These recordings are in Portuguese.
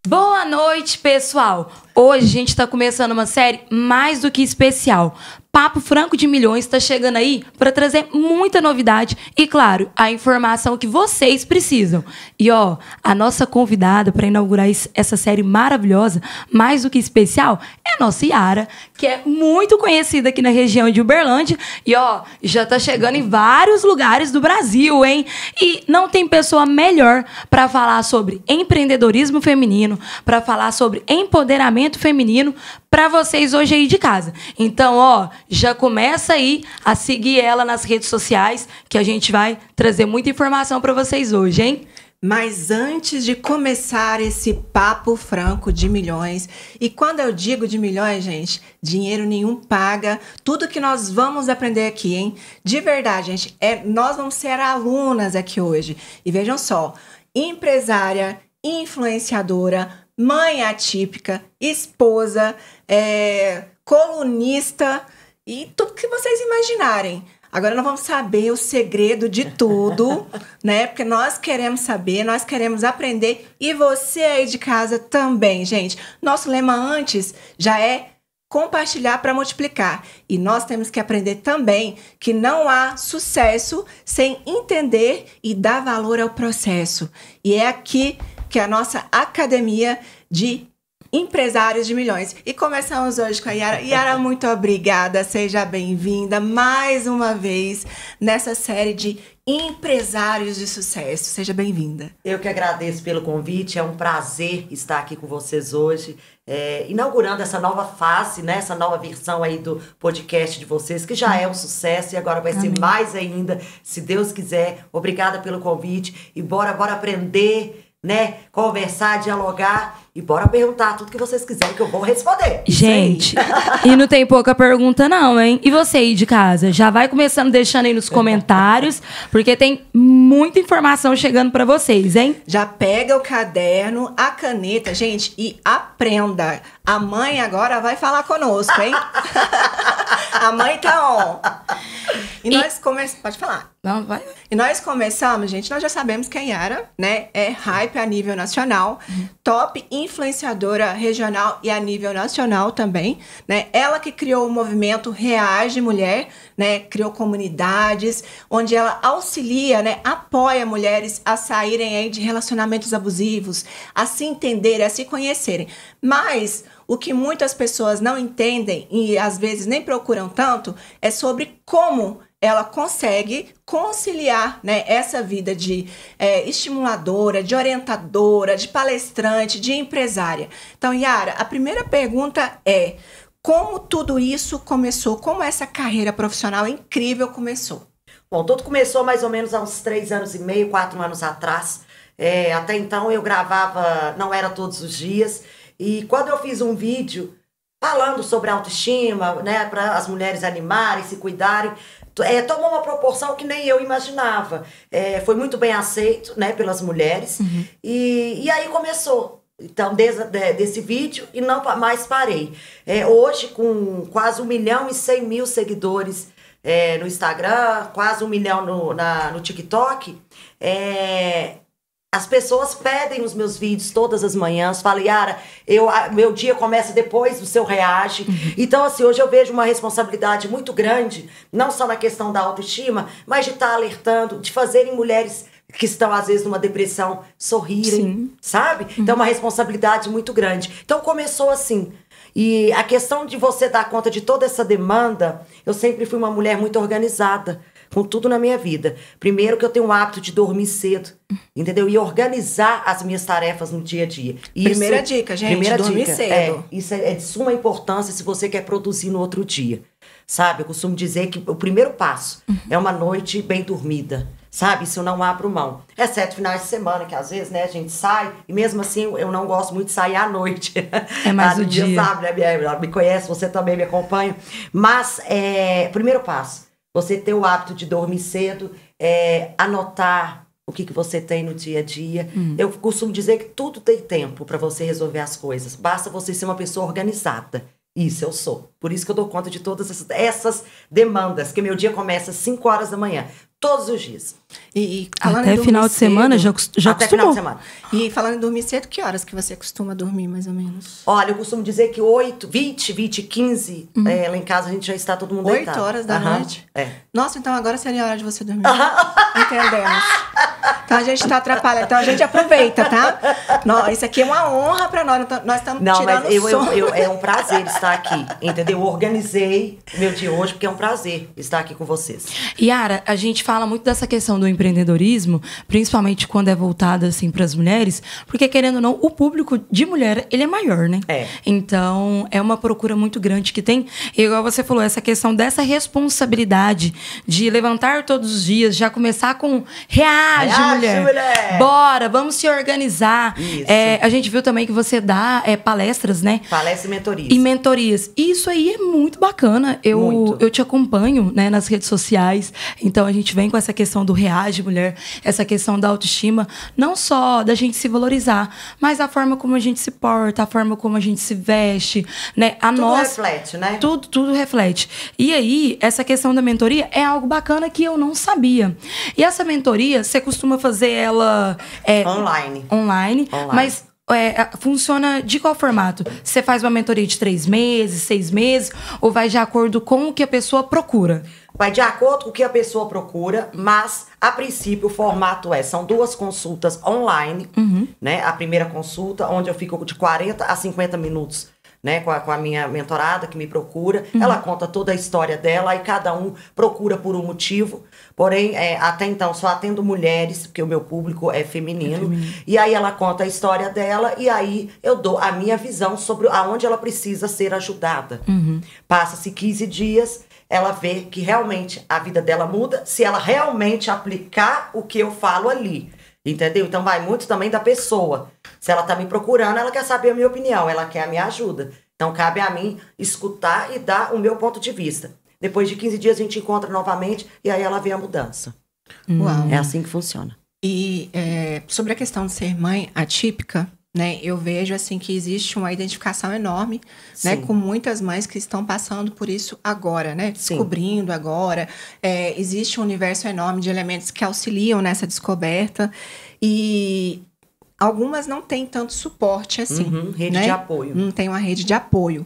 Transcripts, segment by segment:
Boa noite, pessoal! Hoje a gente está começando uma série mais do que especial. Papo Franco de Milhões está chegando aí para trazer muita novidade e, claro, a informação que vocês precisam. E, ó, a nossa convidada para inaugurar essa série maravilhosa, mais do que especial, é a nossa Yara, que é muito conhecida aqui na região de Uberlândia e, ó, já está chegando em vários lugares do Brasil, hein? E não tem pessoa melhor para falar sobre empreendedorismo feminino, para falar sobre empoderamento feminino para vocês hoje aí de casa. Então, ó, já começa aí a seguir ela nas redes sociais, que a gente vai trazer muita informação para vocês hoje, hein? Mas antes de começar esse papo franco de milhões, e quando eu digo de milhões, gente, dinheiro nenhum paga tudo que nós vamos aprender aqui, hein? De verdade, gente, nós vamos ser alunas aqui hoje. E vejam só, empresária, influenciadora, mãe atípica, esposa, colunista e tudo que vocês imaginarem. Agora nós vamos saber o segredo de tudo, né? Porque nós queremos saber, nós queremos aprender e você aí de casa também, gente. Nosso lema antes já é compartilhar para multiplicar. E nós temos que aprender também que não há sucesso sem entender e dar valor ao processo. E é aqui que é a nossa academia de empresários de milhões. E começamos hoje com a Yara. Yara, muito obrigada, seja bem-vinda mais uma vez nessa série de empresários de sucesso. Seja bem-vinda. Eu que agradeço pelo convite, é um prazer estar aqui com vocês hoje, inaugurando essa nova fase, né? Essa nova versão aí do podcast de vocês, que já é um sucesso e agora vai ser mais ainda, se Deus quiser. Obrigada pelo convite e bora aprender, né? Conversar, dialogar e bora perguntar tudo que vocês quiserem que eu vou responder. Gente, e não tem pouca pergunta não, hein? E você aí de casa? Já vai começando deixando aí nos comentários, porque tem muita informação chegando pra vocês, hein? Já pega o caderno, a caneta, gente, e aprenda. A mãe agora vai falar conosco, hein? A mãe tá on. E nós começamos... Pode falar. Não, vai. E nós começamos, gente, nós já sabemos que a Yara, né, é hype a nível nacional, top influenciadora regional e a nível nacional também, né? Ela que criou o movimento Reage Mulher, né? Criou comunidades onde ela auxilia, né? Apoia mulheres a saírem aí de relacionamentos abusivos, a se entenderem, a se conhecerem. Mas o que muitas pessoas não entendem e às vezes nem procuram tanto é sobre como ela consegue conciliar, né, essa vida de estimuladora, de orientadora, de palestrante, de empresária. Então, Yara, a primeira pergunta é: como tudo isso começou? Como essa carreira profissional incrível começou? Bom, tudo começou mais ou menos há uns 3 anos e meio, 4 anos atrás. Até então eu gravava, não era todos os dias. E quando eu fiz um vídeo falando sobre autoestima, né, para as mulheres animarem, se cuidarem, tomou uma proporção que nem eu imaginava. Foi muito bem aceito, né, pelas mulheres. E aí começou. Então, desse vídeo, e não mais parei. Hoje, com quase 1.100.000 seguidores no Instagram, quase 1 milhão no TikTok, as pessoas pedem os meus vídeos todas as manhãs, falam: Yara, meu dia começa depois do seu Reage. Então, assim, hoje eu vejo uma responsabilidade muito grande, não só na questão da autoestima, mas de estar alertando, de fazerem mulheres que estão, às vezes, numa depressão, sorrirem, sabe? Então, é uma responsabilidade muito grande. Então, começou assim. E a questão de você dar conta de toda essa demanda, eu sempre fui uma mulher muito organizada, com tudo na minha vida. Primeiro que eu tenho o hábito de dormir cedo, entendeu? E organizar as minhas tarefas no dia a dia. Primeira dica, gente, dormir cedo. Isso é de suma importância se você quer produzir no outro dia, sabe? Eu costumo dizer que o primeiro passo é uma noite bem dormida, sabe? Isso eu não abro mão. Exceto finais de semana, que às vezes, né, a gente sai, e mesmo assim eu não gosto muito de sair à noite. É mais o dia. Sabe, né? Ela me conhece, você também me acompanha. Mas, primeiro passo, você ter o hábito de dormir cedo, anotar o que você tem no dia a dia. Eu costumo dizer que tudo tem tempo para você resolver as coisas. Basta você ser uma pessoa organizada. Isso eu sou. Por isso que eu dou conta de todas essas demandas, que meu dia começa às 5 horas da manhã, todos os dias. E falando Até em final de dormir semana cedo, já Até final acostumou. de semana. E falando em dormir cedo, que horas que você costuma dormir, mais ou menos? Olha, eu costumo dizer que 20, 15, lá em casa a gente já está todo mundo 8 deitado. horas da noite? É. Nossa, então agora seria a hora de você dormir. Entendemos. Então a gente tá atrapalhando. Então a gente aproveita, tá? Não, isso aqui é uma honra pra nós. Nós estamos Não, tirando mas o som. é um prazer estar aqui, entendeu? Eu organizei meu dia hoje porque é um prazer estar aqui com vocês. Yara, a gente fala muito dessa questão do empreendedorismo, principalmente quando é voltado assim para as mulheres, porque querendo ou não, o público de mulher, ele é maior, né? É. Então, é uma procura muito grande que tem. E igual você falou, essa questão dessa responsabilidade de levantar todos os dias, já começar com reage, mulher. Bora, vamos se organizar. Isso. A gente viu também que você dá palestras, né? Palestra e mentorias. E mentorias. Isso aí é muito bacana. Muito. Eu te acompanho, né, nas redes sociais. Então, a gente vem com essa questão do reage, mulher. Essa questão da autoestima. Não só da gente se valorizar, mas a forma como a gente se porta, a forma como a gente se veste, né? Tudo reflete, né? Tudo reflete. E aí, essa questão da mentoria é algo bacana que eu não sabia. E essa mentoria, você costuma fazer ela... Online. Mas... funciona de qual formato? Você faz uma mentoria de 3 meses, 6 meses, ou vai de acordo com o que a pessoa procura? Vai de acordo com o que a pessoa procura, mas, a princípio, o formato são 2 consultas online, né? A primeira consulta, onde eu fico de 40 a 50 minutos, né? Com a minha mentorada que me procura. Ela conta toda a história dela, e cada um procura por um motivo. Porém, até então, só atendo mulheres, porque o meu público é feminino. E aí ela conta a história dela, e aí eu dou a minha visão sobre aonde ela precisa ser ajudada. Passa-se 15 dias, ela vê que realmente a vida dela muda, se ela realmente aplicar o que eu falo ali. Entendeu? Então vai muito também da pessoa. Se ela tá me procurando, ela quer saber a minha opinião, ela quer a minha ajuda. Então cabe a mim escutar e dar o meu ponto de vista. Depois de 15 dias a gente encontra novamente e aí ela vê a mudança. Uau. É assim que funciona. E sobre a questão de ser mãe atípica, né, eu vejo assim que existe uma identificação enorme, né, com muitas mães que estão passando por isso agora, né, descobrindo agora. Existe um universo enorme de elementos que auxiliam nessa descoberta e algumas não têm tanto suporte assim. Rede de apoio. Não tem uma rede de apoio.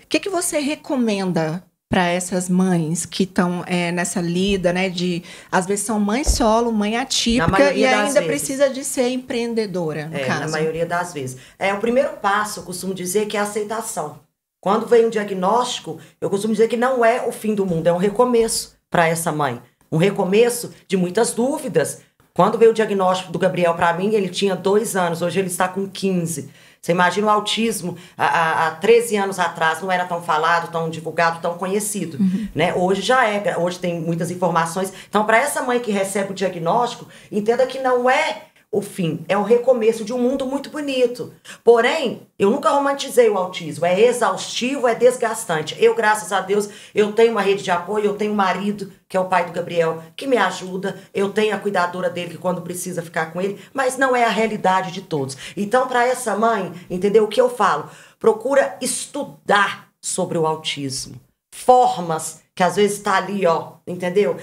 O que você recomenda para essas mães que estão nessa lida, né, de às vezes são mãe solo, mãe atípica e ainda precisa de ser empreendedora, no caso? Na maioria das vezes. O primeiro passo, eu costumo dizer, que é a aceitação. Quando vem um diagnóstico, eu costumo dizer que não é o fim do mundo, é um recomeço para essa mãe. Um recomeço de muitas dúvidas. Quando veio o diagnóstico do Gabriel para mim, ele tinha 2 anos, hoje ele está com 15. Você imagina o autismo, há 13 anos atrás, não era tão falado, tão divulgado, tão conhecido. Né? Hoje já é, hoje tem muitas informações. Então, para essa mãe que recebe o diagnóstico, entenda que não é o fim, é o recomeço de um mundo muito bonito. Porém, eu nunca romantizei o autismo, é exaustivo, é desgastante. Eu, graças a Deus, eu tenho uma rede de apoio, eu tenho um marido, que é o pai do Gabriel, que me ajuda, eu tenho a cuidadora dele, que quando precisa ficar com ele, mas não é a realidade de todos. Então, para essa mãe, entendeu o que eu falo? Procura estudar sobre o autismo. Formas que às vezes está ali, entendeu?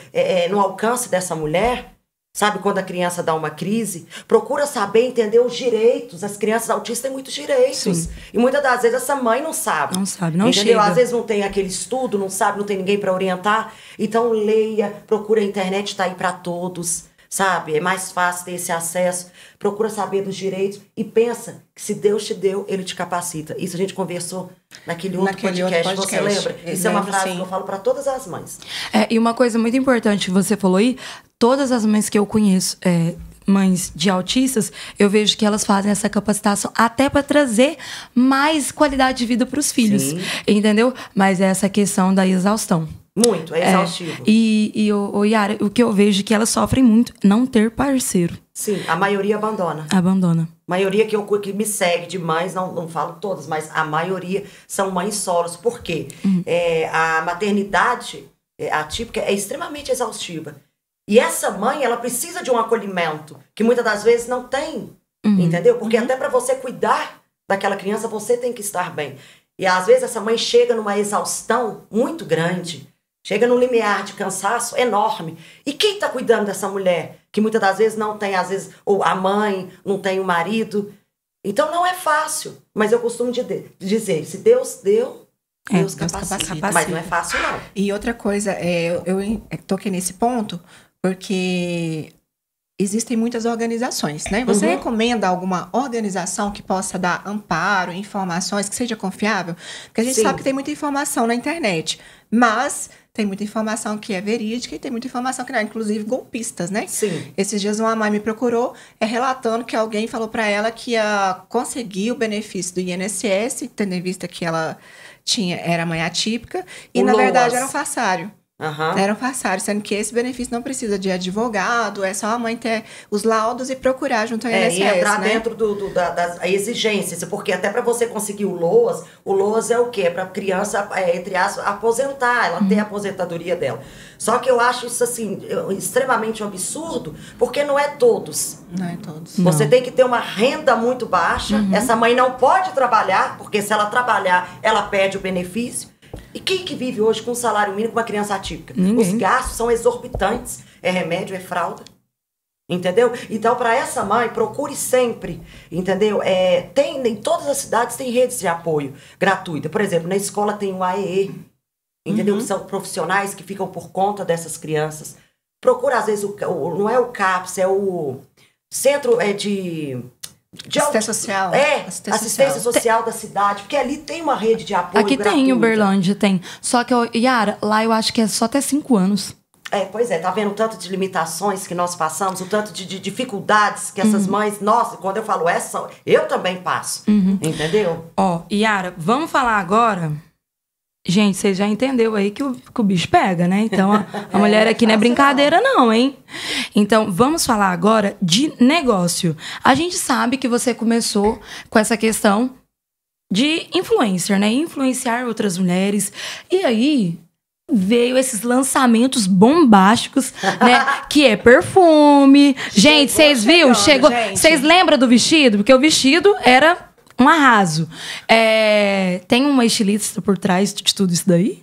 No alcance dessa mulher. Sabe quando a criança dá uma crise? Procura saber, entender os direitos. As crianças autistas têm muitos direitos. Sim. E muitas das vezes essa mãe não sabe. Não sabe, não entendeu? chega. Às vezes não tem aquele estudo, não sabe, não tem ninguém para orientar. Então leia, procura a internet, está aí para todos. Sabe? É mais fácil ter esse acesso. Procura saber dos direitos e pensa que se Deus te deu, Ele te capacita. Isso a gente conversou naquele outro podcast, você lembra? Isso é uma frase que eu falo para todas as mães. E uma coisa muito importante que você falou aí, todas as mães que eu conheço, mães de autistas, eu vejo que elas fazem essa capacitação até para trazer mais qualidade de vida para os filhos. Sim. Entendeu? Mas é essa questão da exaustão. Muito, é exaustivo. Yara, o que eu vejo é que elas sofrem muito não ter parceiro. Sim, a maioria abandona. Abandona. A maioria que me segue de mães, não falo todas, mas a maioria são mães solos. Por quê? A maternidade atípica é extremamente exaustiva. E essa mãe, ela precisa de um acolhimento, que muitas das vezes não tem. Entendeu? Porque até para você cuidar daquela criança, você tem que estar bem. E às vezes essa mãe chega numa exaustão muito grande. Chega num limiar de cansaço enorme. E quem está cuidando dessa mulher? Que muitas das vezes não tem, às vezes, ou a mãe, não tem o marido. Então não é fácil. Mas eu costumo dizer, se Deus deu, Deus capacita. Mas não é fácil, não. E outra coisa, eu toquei nesse ponto, porque existem muitas organizações, né? Você recomenda alguma organização que possa dar amparo, informações, que seja confiável? Porque a gente sabe que tem muita informação na internet, mas tem muita informação que é verídica e tem muita informação que não é, inclusive golpistas, né? Sim. Esses dias uma mãe me procurou relatando que alguém falou para ela que ia conseguir o benefício do INSS, tendo em vista que ela era mãe atípica, e na verdade era um farsário. Era um farsário, sendo que esse benefício não precisa de advogado, é só a mãe ter os laudos e procurar junto ao INSS, e entrar né? dentro das exigências, porque até para você conseguir o LOAS é o quê? É para criança, entre aspas, aposentar, ela ter a aposentadoria dela. Só que eu acho isso, assim, extremamente um absurdo, porque não é todos. Não é todos. Você tem que ter uma renda muito baixa, essa mãe não pode trabalhar, porque se ela trabalhar, ela perde o benefício. E quem que vive hoje com um salário mínimo com uma criança atípica? Ninguém. Os gastos são exorbitantes. É remédio, é fralda. Entendeu? Então, para essa mãe, procure sempre, entendeu? Em todas as cidades tem redes de apoio gratuita. Por exemplo, na escola tem o AEE, entendeu? Que são profissionais que ficam por conta dessas Procura, às vezes, não é o CAPS, é o Centro de assistência social. Assistência social da cidade, porque ali tem uma rede de apoio Aqui gratuita. tem, Uberlândia tem. Só que, Yara, lá eu acho que é só até 5 anos. Pois é, tá vendo o tanto de limitações que nós passamos, o tanto de dificuldades que essas mães, nossa, quando eu falo eu também passo, entendeu? Yara, vamos falar agora. Gente, você já entendeu aí que o bicho pega, né? Então, a mulher aqui não é brincadeira não, hein? Então, vamos falar agora de negócio. A gente sabe que você começou com essa questão de influencer, né? Influenciar outras mulheres. E aí veio esses lançamentos bombásticos, né? Que é perfume. Gente, vocês viram? Chegou. Vocês lembram do vestido? Porque o vestido era um arraso. Tem uma estilista por trás de tudo isso daí?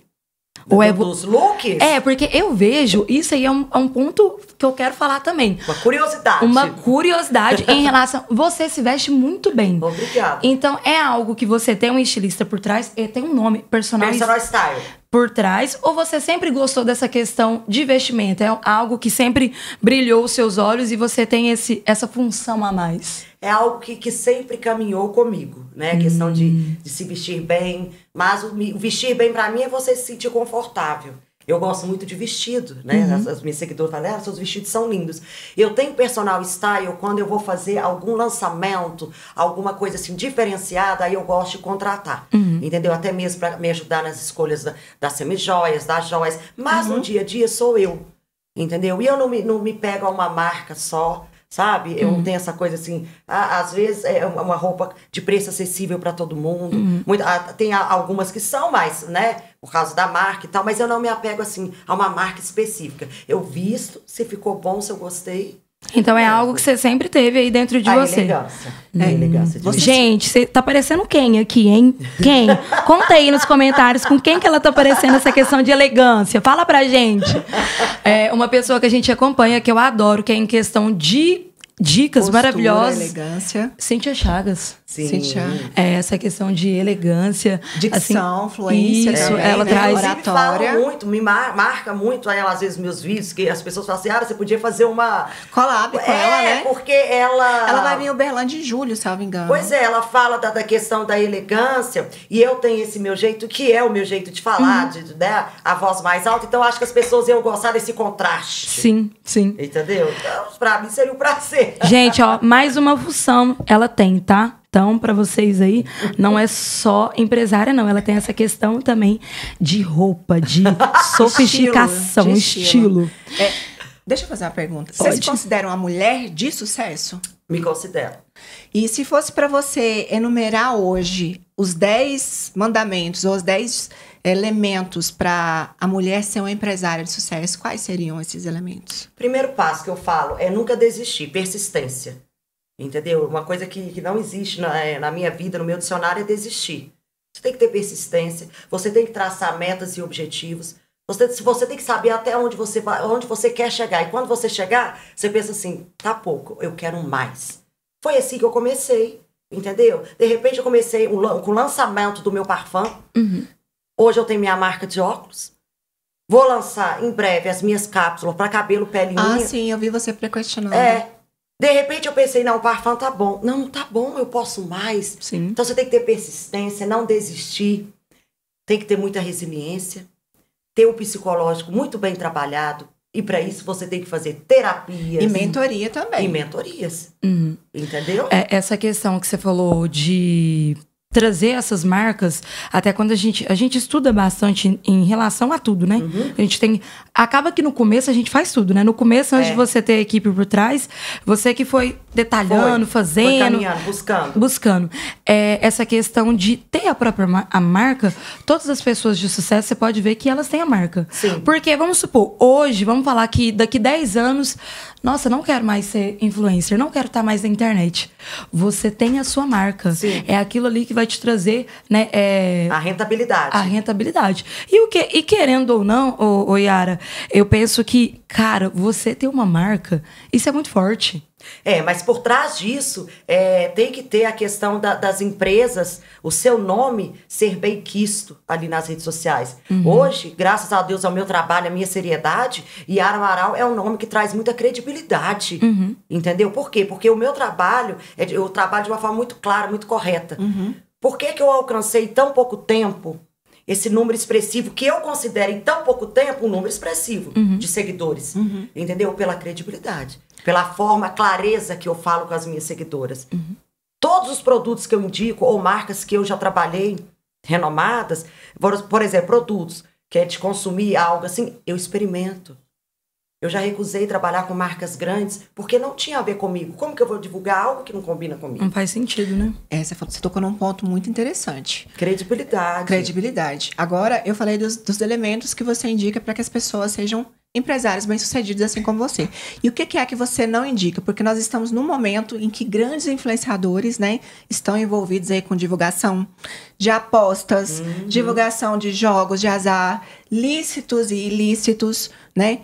Dos looks? Porque eu vejo, isso aí é um ponto que eu quero falar também. Uma curiosidade em relação... Você se veste muito bem. Obrigada. Então, é algo que você tem um estilista por trás, e tem um nome, personal style. Por trás, ou você sempre gostou dessa questão de vestimento? É algo que sempre brilhou os seus olhos e você tem essa função a mais? É algo que sempre caminhou comigo, né? A questão de se vestir bem. Mas o vestir bem pra mim é você se sentir confortável. Eu gosto muito de vestido, né? As minhas seguidoras falam, seus vestidos são lindos. Eu tenho personal style quando eu vou fazer algum lançamento, alguma coisa assim diferenciada, aí eu gosto de contratar. Entendeu? Até mesmo para me ajudar nas escolhas das semijoias, das joias. Mas no dia a dia sou eu. Entendeu? E eu não me pego a uma marca só. Sabe? Eu não tenho essa coisa assim... às vezes é uma roupa de preço acessível para todo mundo. Tem algumas que são mais, né? Por causa da marca e tal. Mas eu não me apego, assim, a uma marca específica. Eu visto, se ficou bom, se eu gostei. Então é algo que você sempre teve aí dentro de você. Elegância. Gente, você tá parecendo quem aqui, hein? Quem? Conta aí nos comentários com quem que ela tá parecendo essa questão de elegância. Fala pra gente. Uma pessoa que a gente acompanha, que eu adoro, que é em questão de dicas postura, maravilhosas. Elegância. Cíntia Chagas. Sim. Essa questão de elegância. Dicção, fluência. Isso, também, ela traz oratória. Me marca muito ela, às vezes, meus vídeos, que as pessoas falam assim, você podia fazer uma... collab com ela, né? Porque ela... Ela vai vir em Uberlândia em julho, se eu não me engano. Pois é, ela fala da questão da elegância, e eu tenho esse meu jeito, que é o meu jeito de falar, né, a voz mais alta, então acho que as pessoas iam gostar desse contraste. Sim. Entendeu? Então, pra mim seria um prazer. Gente, mais uma função ela tem, tá? Então, para vocês aí, não é só empresária, não. Ela tem essa questão também de roupa, de sofisticação, estilo. Deixa eu fazer uma pergunta. Pode. Você se considera uma mulher de sucesso? Me considero. E se fosse para você enumerar hoje os 10 mandamentos ou os 10 elementos para a mulher ser uma empresária de sucesso, quais seriam esses elementos? Primeiro passo que eu falo é nunca desistir, persistência. Entendeu? Uma coisa que não existe na minha vida, no meu dicionário, é desistir. Você tem que ter persistência, você tem que traçar metas e objetivos, Você tem que saber até onde você quer chegar. E quando você chegar, você pensa assim, tá pouco, eu quero mais. Foi assim que eu comecei, entendeu? De repente eu comecei com o lançamento do meu parfum. Hoje eu tenho minha marca de óculos. Vou lançar em breve as minhas cápsulas para cabelo, pele e unha. Ah, sim, eu vi você questionando. De repente eu pensei, não, o parfum tá bom. Não tá bom, eu posso mais. Sim. Então você tem que ter persistência, não desistir. Tem que ter muita resiliência. Ter o psicológico muito bem trabalhado. E para isso você tem que fazer terapias. E mentoria também. E mentorias. Entendeu? Essa questão que você falou de trazer essas marcas, até quando a gente estuda bastante em relação a tudo, né? A gente acaba que no começo a gente faz tudo, né? No começo, antes de você ter a equipe por trás, você que foi detalhando, fazendo... Foi caminhando, buscando. Essa questão de ter a própria a marca, todas as pessoas de sucesso, você pode ver que elas têm a marca. Sim. Porque, vamos supor, hoje, vamos falar que daqui 10 anos, nossa, não quero mais ser influencer, não quero estar mais na internet. Você tem a sua marca. Sim. É aquilo ali que vai te trazer, né? A rentabilidade. A rentabilidade. E querendo ou não, ô Yara, eu penso que, cara, você ter uma marca, isso é muito forte. Mas por trás disso, tem que ter a questão das empresas, o seu nome ser bem quisto ali nas redes sociais. Hoje, graças a Deus, ao meu trabalho, a minha seriedade, Yara Amaral é um nome que traz muita credibilidade. Entendeu? Por quê? Porque o meu trabalho, eu trabalho de uma forma muito clara, muito correta. Por que eu alcancei em tão pouco tempo esse número expressivo, que eu considero em tão pouco tempo um número expressivo de seguidores? Entendeu? Pela credibilidade. Pela forma, clareza que eu falo com as minhas seguidoras. Todos os produtos que eu indico, ou marcas que eu já trabalhei, renomadas, por exemplo, produtos que é de consumir algo assim, eu experimento. Eu já recusei trabalhar com marcas grandes, porque não tinha a ver comigo. Como que eu vou divulgar algo que não combina comigo? Não faz sentido, né? Você tocou num ponto muito interessante. Credibilidade. Agora, eu falei dos elementos que você indica para que as pessoas sejam empresários bem-sucedidos, assim como você. E o que é que você não indica? Porque nós estamos num momento em que grandes influenciadores, né, estão envolvidos aí com divulgação de apostas, divulgação de jogos de azar, lícitos e ilícitos, né?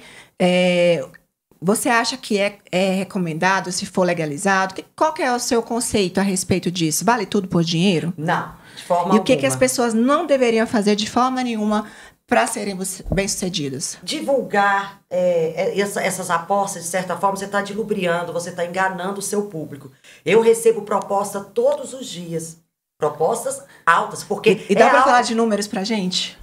Você acha que é recomendado, se for legalizado? Qual que é o seu conceito a respeito disso? Vale tudo por dinheiro? Não, de forma alguma. E o que as pessoas não deveriam fazer de forma nenhuma para serem bem-sucedidas? Divulgar essas apostas, de certa forma, você está dilubriando, você está enganando o seu público. Eu recebo proposta todos os dias. Propostas altas, porque... E dá para falar de números pra gente?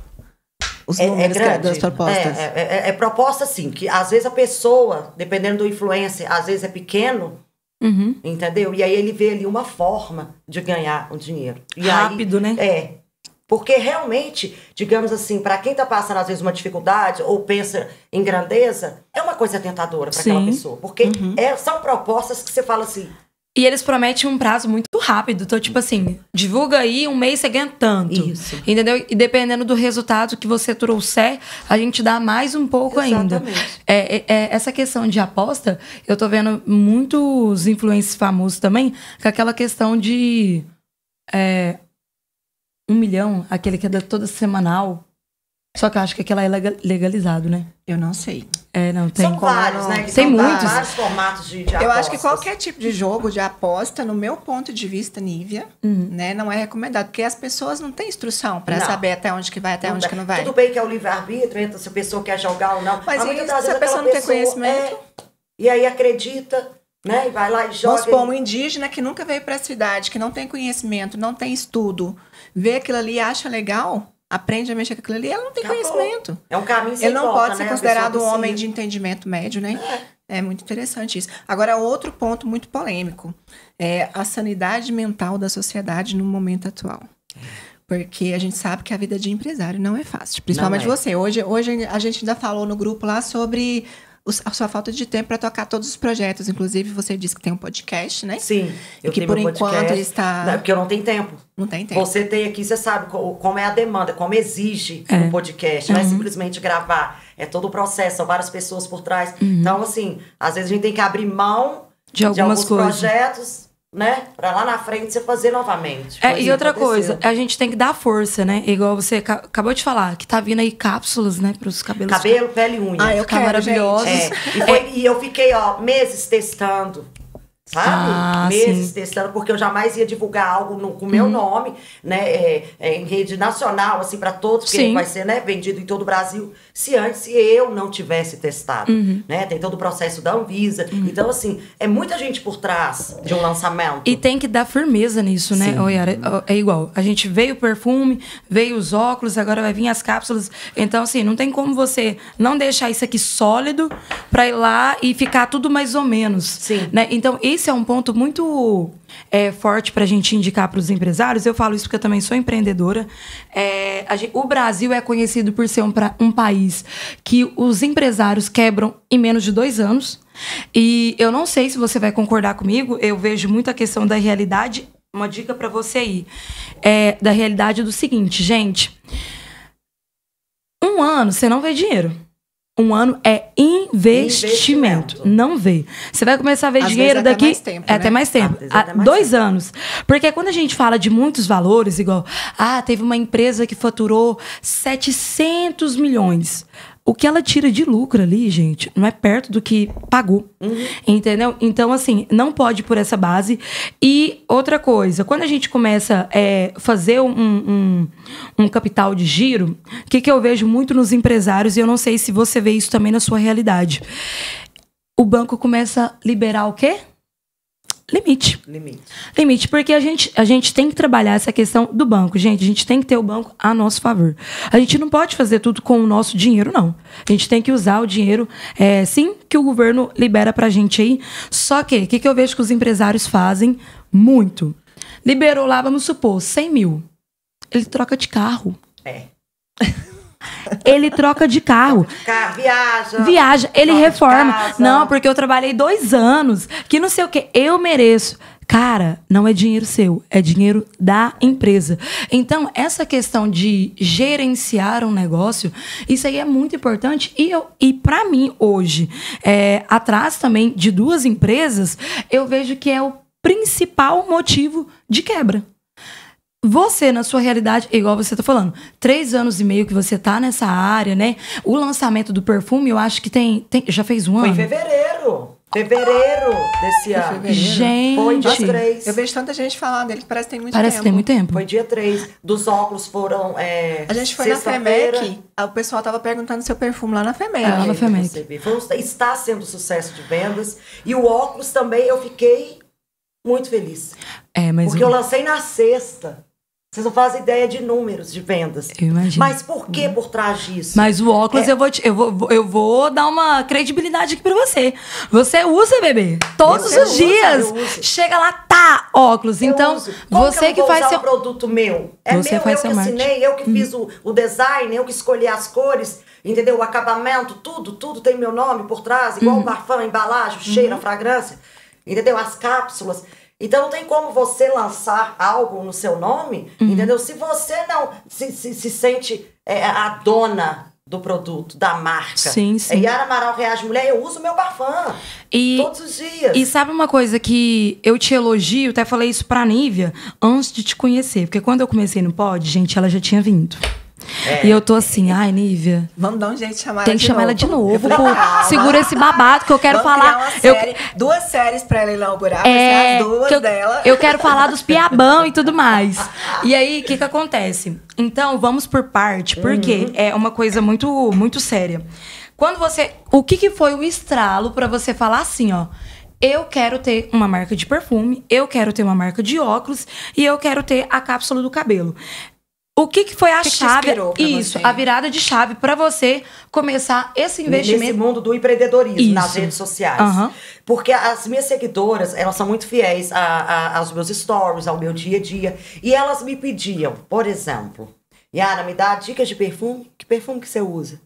Os números das propostas. É proposta, assim, que às vezes a pessoa, dependendo do influencer, às vezes é pequeno, entendeu? E aí ele vê ali uma forma de ganhar um dinheiro. E rápido, aí, né? Porque realmente, digamos assim, para quem tá passando às vezes uma dificuldade ou pensa em grandeza, é uma coisa tentadora para aquela pessoa. Porque são propostas que você fala assim... E eles prometem um prazo muito rápido. Então, tipo assim, divulga aí, um mês você ganha tanto. Isso. Entendeu? E dependendo do resultado que você trouxer, a gente dá mais um pouco ainda. Essa questão de aposta, eu tô vendo muitos influencers famosos também, com aquela questão de 1 milhão, aquele que é toda semanal. Só que eu acho que aquela é legalizado, né? Eu não sei. Não tem. São vários, né? Tem muitos. Vários formatos de apostas. Eu acho que qualquer tipo de jogo, de aposta, no meu ponto de vista, Nívia, né, não é recomendado. Porque as pessoas não têm instrução para saber até onde que vai, até onde que não vai. Tudo bem que é o livre-arbítrio, entra se a pessoa quer jogar ou não. Mas se a pessoa não tem conhecimento... E aí acredita, né? E vai lá e joga. Vamos supor, um indígena que nunca veio para a cidade, que não tem conhecimento, não tem estudo, vê aquilo ali e acha legal... Aprende a mexer com aquilo ali, ela não tem conhecimento. É um caminho sem volta, Ele não pode ser considerado um homem de entendimento médio, né? É muito interessante isso. Agora, outro ponto muito polêmico é a sanidade mental da sociedade no momento atual. Porque a gente sabe que a vida de empresário não é fácil. Principalmente você. Hoje a gente ainda falou no grupo lá sobre... a sua falta de tempo para tocar todos os projetos. Inclusive, você disse que tem um podcast, né? Sim, eu tenho meu podcast. Que por enquanto ele está... Não, porque eu não tenho tempo. Não tem tempo. Você tem aqui, você sabe como é a demanda, como exige um podcast. Não é simplesmente gravar. É todo o processo, são várias pessoas por trás. Então, assim, às vezes a gente tem que abrir mão de alguns projetos, né? Pra lá na frente você fazer novamente. E outra coisa, a gente tem que dar força, né? Igual você acabou de falar, que tá vindo aí cápsulas, né? Pros cabelos. Cabelo, pele e unha. Eu Ficar quero, maravilhosos. E eu fiquei, meses testando. Sabe? Meses testando, porque eu jamais ia divulgar algo com o meu nome, né? Em rede nacional, assim, para todos, porque vai ser, né, vendido em todo o Brasil, se antes eu não tivesse testado, né? Tem todo o processo da Anvisa. Então, assim, é muita gente por trás de um lançamento. E tem que dar firmeza nisso, né? Yara, é igual. A gente veio o perfume, veio os óculos, agora vai vir as cápsulas. Então, assim, não tem como você não deixar isso aqui sólido pra ir lá e ficar tudo mais ou menos. Sim. Né? Então, esse é um ponto muito forte para a gente indicar para os empresários. Eu falo isso porque eu também sou empreendedora. O Brasil é conhecido por ser um país que os empresários quebram em menos de 2 anos. E eu não sei se você vai concordar comigo, eu vejo muito a questão da realidade. Uma dica para você aí. Da realidade do seguinte, gente. 1 ano você não vê dinheiro. 1 ano é investimento. Não vê. Você vai começar a ver dinheiro daqui... Mais tempo, até mais tempo. Até mais 2 anos. Porque quando a gente fala de muitos valores, igual... teve uma empresa que faturou 700 milhões. O que ela tira de lucro ali, gente, não é perto do que pagou. Entendeu? Então, assim, não pode ir por essa base. E outra coisa, quando a gente começa a fazer um capital de giro, o que eu vejo muito nos empresários, e eu não sei se você vê isso também na sua realidade. O banco começa a liberar o quê? Limite, porque a gente tem que trabalhar essa questão do banco. Gente, a gente tem que ter o banco a nosso favor. A gente não pode fazer tudo com o nosso dinheiro, não. A gente tem que usar o dinheiro, sim, que o governo libera pra gente aí. Só que, o que eu vejo que os empresários fazem muito? Liberou lá, vamos supor, 100 mil. Ele troca de carro. Ele troca de carro. Viaja, ele reforma. Não, porque eu trabalhei 2 anos, que não sei o quê. Eu mereço. Cara, não é dinheiro seu, é dinheiro da empresa. Então, essa questão de gerenciar um negócio, isso aí é muito importante. E para mim, hoje, atrás também de 2 empresas, eu vejo que é o principal motivo de quebra. Você, na sua realidade, igual você tá falando, 3 anos e meio que você tá nessa área, né? O lançamento do perfume, eu acho que já fez 1 ano? Foi em fevereiro desse ano. Gente! Foi dia 3. Eu vejo tanta gente falar dele que parece que tem muito tempo. Parece que tem muito tempo. Foi dia 3. Dos óculos foram a gente foi na FEMEC, o pessoal tava perguntando seu perfume lá na FEMEC. Lá na FEMEC. Está sendo sucesso de vendas. E o óculos também, eu fiquei muito feliz. Porque eu lancei na sexta. Vocês não fazem ideia de números de vendas. Eu imagino. Mas por que por trás disso? Mas o óculos, eu vou dar uma credibilidade aqui pra você. Você usa, bebê. Todos os dias. Chega lá, tá, óculos. Então, você que faz seu... produto meu. Você meu, faz eu que assinei, eu que fiz o design, eu que escolhi as cores, entendeu? O acabamento, tudo tem meu nome por trás. Igual o parfum, a embalagem, o cheiro, a fragrância. Entendeu? As cápsulas. Então não tem como você lançar algo no seu nome, entendeu? Se você não se sente a dona do produto, da marca. Sim. Yara Amaral Reage Mulher, eu uso meu parfum todos os dias. E sabe uma coisa que eu te elogio, até falei isso pra Nívia, antes de te conhecer. Porque quando eu comecei no Pod, gente, ela já tinha vindo. E eu tô assim, ai, Nívia. Vamos dar um jeito de chamar ela de novo. Tem que chamar ela de novo. Segura esse babado que eu quero falar. Duas séries pra ela inaugurar, vai ser as duas dela. Eu quero falar dos piabão e tudo mais. E aí, o que acontece? Então, vamos por parte, porque é uma coisa muito, muito séria. Quando você... O que foi o estralo pra você falar assim, ó? Eu quero ter uma marca de perfume, eu quero ter uma marca de óculos e eu quero ter a cápsula do cabelo. O que foi a chave? Isso, a virada de chave para você começar esse investimento. Nesse mundo do empreendedorismo, nas redes sociais. Porque as minhas seguidoras, elas são muito fiéis aos meus stories, ao meu dia a dia. E elas me pediam, por exemplo, Yara, me dá dicas de perfume? Que perfume que você usa?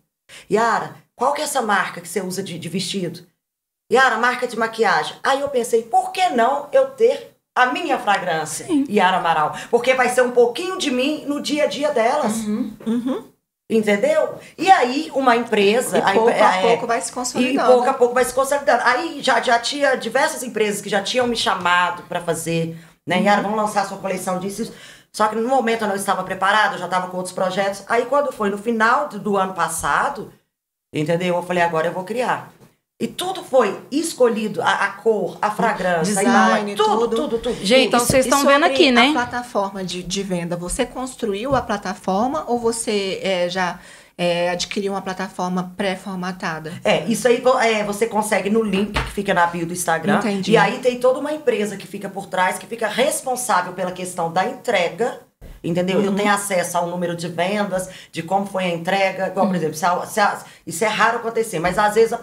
Yara, qual que é essa marca que você usa de vestido? Yara, marca de maquiagem. Aí eu pensei, por que não eu ter a minha fragrância, Yara Amaral? Porque vai ser um pouquinho de mim no dia a dia delas. Entendeu? E aí, uma empresa... E pouco a pouco vai se consolidando. E pouco a pouco vai se consolidando. Aí, já tinha diversas empresas que já tinham me chamado para fazer, né? Yara, vamos lançar sua coleção disso, isso. Só que no momento eu não estava preparada, eu já estava com outros projetos. Aí, quando foi no final do ano passado, entendeu? Eu falei, agora eu vou criar. E tudo foi escolhido, a cor, a fragrância, design, tudo. Gente, então vocês estão vendo aqui, né? A plataforma de venda, você construiu a plataforma ou você já adquiriu uma plataforma pré-formatada? Isso aí você consegue no link que fica na bio do Instagram. Entendi. E aí tem toda uma empresa que fica por trás, que fica responsável pela questão da entrega. Entendeu? Eu tenho acesso ao número de vendas, de como foi a entrega. Igual, por exemplo, isso é raro acontecer, mas às vezes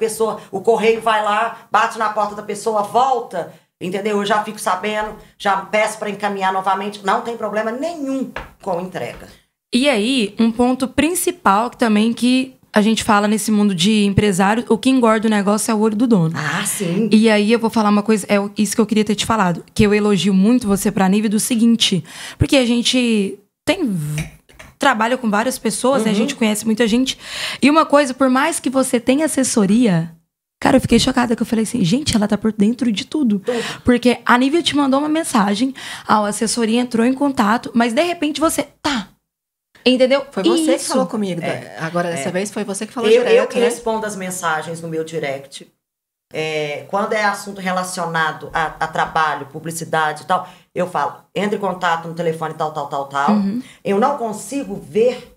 o correio vai lá, bate na porta da pessoa, volta, entendeu? Eu já fico sabendo, já peço para encaminhar novamente. Não tem problema nenhum com entrega. E aí, um ponto principal que a gente fala nesse mundo de empresário, o que engorda o negócio é o olho do dono. Ah, sim. E aí eu vou falar uma coisa, isso que eu queria ter te falado, que eu elogio muito você pra nível do seguinte, porque a gente trabalha com várias pessoas, né? A gente conhece muita gente. E uma coisa, por mais que você tenha assessoria, cara, eu fiquei chocada, que eu falei assim, gente, ela tá por dentro de tudo. Porque a Nívia te mandou uma mensagem, a assessoria entrou em contato, mas de repente você, entendeu? Foi você que falou comigo. Agora, dessa vez, foi você que falou direto, Eu que né? respondo as mensagens no meu direct. Quando é assunto relacionado a trabalho, publicidade e tal, eu falo, entre em contato no telefone tal. Eu não consigo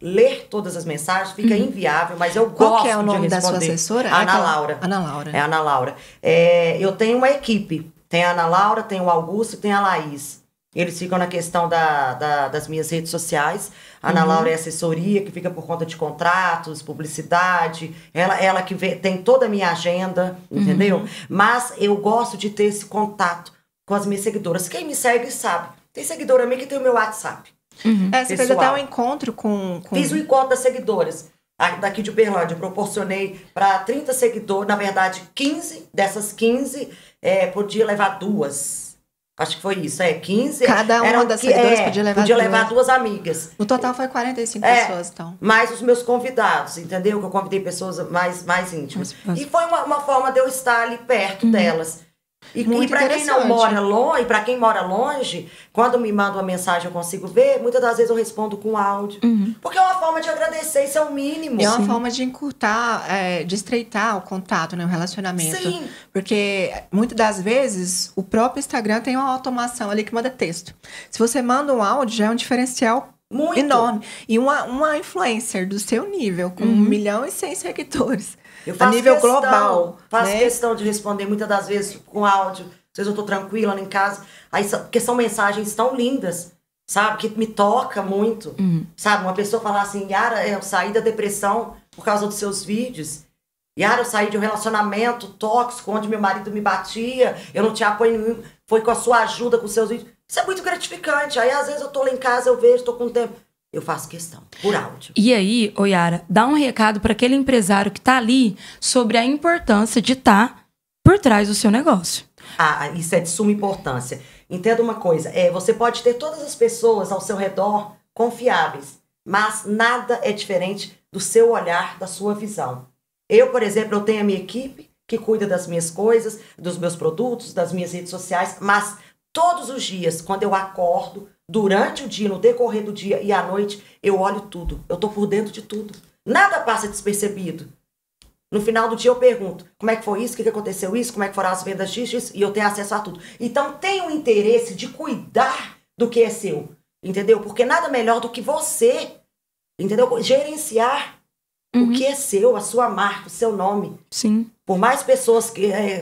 ler todas as mensagens, fica inviável, mas eu gosto de responder. Qual que é o nome da sua assessora? Ana Laura. Ana Laura. É Ana Laura. Eu tenho uma equipe. Tem a Ana Laura, tem o Augusto e tem a Laís. Eles ficam na questão das minhas redes sociais. A Ana Laura é assessoria, que fica por conta de contratos, publicidade. Ela que tem toda a minha agenda, entendeu? Mas eu gosto de ter esse contato com as minhas seguidoras. Quem me segue sabe. Tem seguidora minha que tem o meu WhatsApp. Você fez até um encontro com... Fiz o encontro das seguidoras. Daqui de Uberlândia, proporcionei para 30 seguidores, na verdade 15, dessas 15, podia levar 2. Acho que foi isso, 15. Cada uma das seguidoras podia levar 2 amigas. No total foi 45 pessoas, então. Mais os meus convidados, entendeu? Que eu convidei pessoas mais íntimas. E foi uma forma de eu estar ali perto delas. E para quem não mora longe, para quem mora longe, quando me manda uma mensagem eu consigo ver, muitas das vezes eu respondo com áudio. Porque é uma forma de agradecer, isso é o mínimo. E é uma forma de encurtar, de estreitar o contato, né, o relacionamento. Sim. Porque muitas das vezes o próprio Instagram tem uma automação ali que manda texto. Se você manda um áudio, já é um diferencial muito enorme. E uma influencer do seu nível, com 1.100.000 seguidores. Eu faço a nível global. Faço né? questão de responder muitas das vezes com áudio. Às vezes eu tô tranquila lá em casa. Porque são mensagens tão lindas, sabe? Que me toca muito. Sabe? Uma pessoa falar assim, Yara, eu saí da depressão por causa dos seus vídeos. Yara, eu saí de um relacionamento tóxico, onde meu marido me batia, eu não tinha apoio nenhum. Foi com a sua ajuda, com os seus vídeos. Isso é muito gratificante. Aí às vezes eu tô lá em casa, eu vejo, tô com tempo. Eu faço questão, por áudio. E aí, Yara, dá um recado para aquele empresário que tá ali sobre a importância de estar por trás do seu negócio. Isso é de suma importância. Entenda uma coisa, você pode ter todas as pessoas ao seu redor confiáveis, mas nada é diferente do seu olhar, da sua visão. Eu, por exemplo, eu tenho a minha equipe que cuida das minhas coisas, dos meus produtos, das minhas redes sociais, mas todos os dias, quando eu acordo, durante o dia, no decorrer do dia e à noite, eu olho tudo. Eu tô por dentro de tudo. Nada passa despercebido. No final do dia eu pergunto, como é que foi isso? O que aconteceu isso? Como é que foram as vendas disso? E eu tenho acesso a tudo. Então tem o interesse de cuidar do que é seu. Entendeu? Porque nada melhor do que você, entendeu? Gerenciar o que é seu, a sua marca, o seu nome. Sim. Por mais pessoas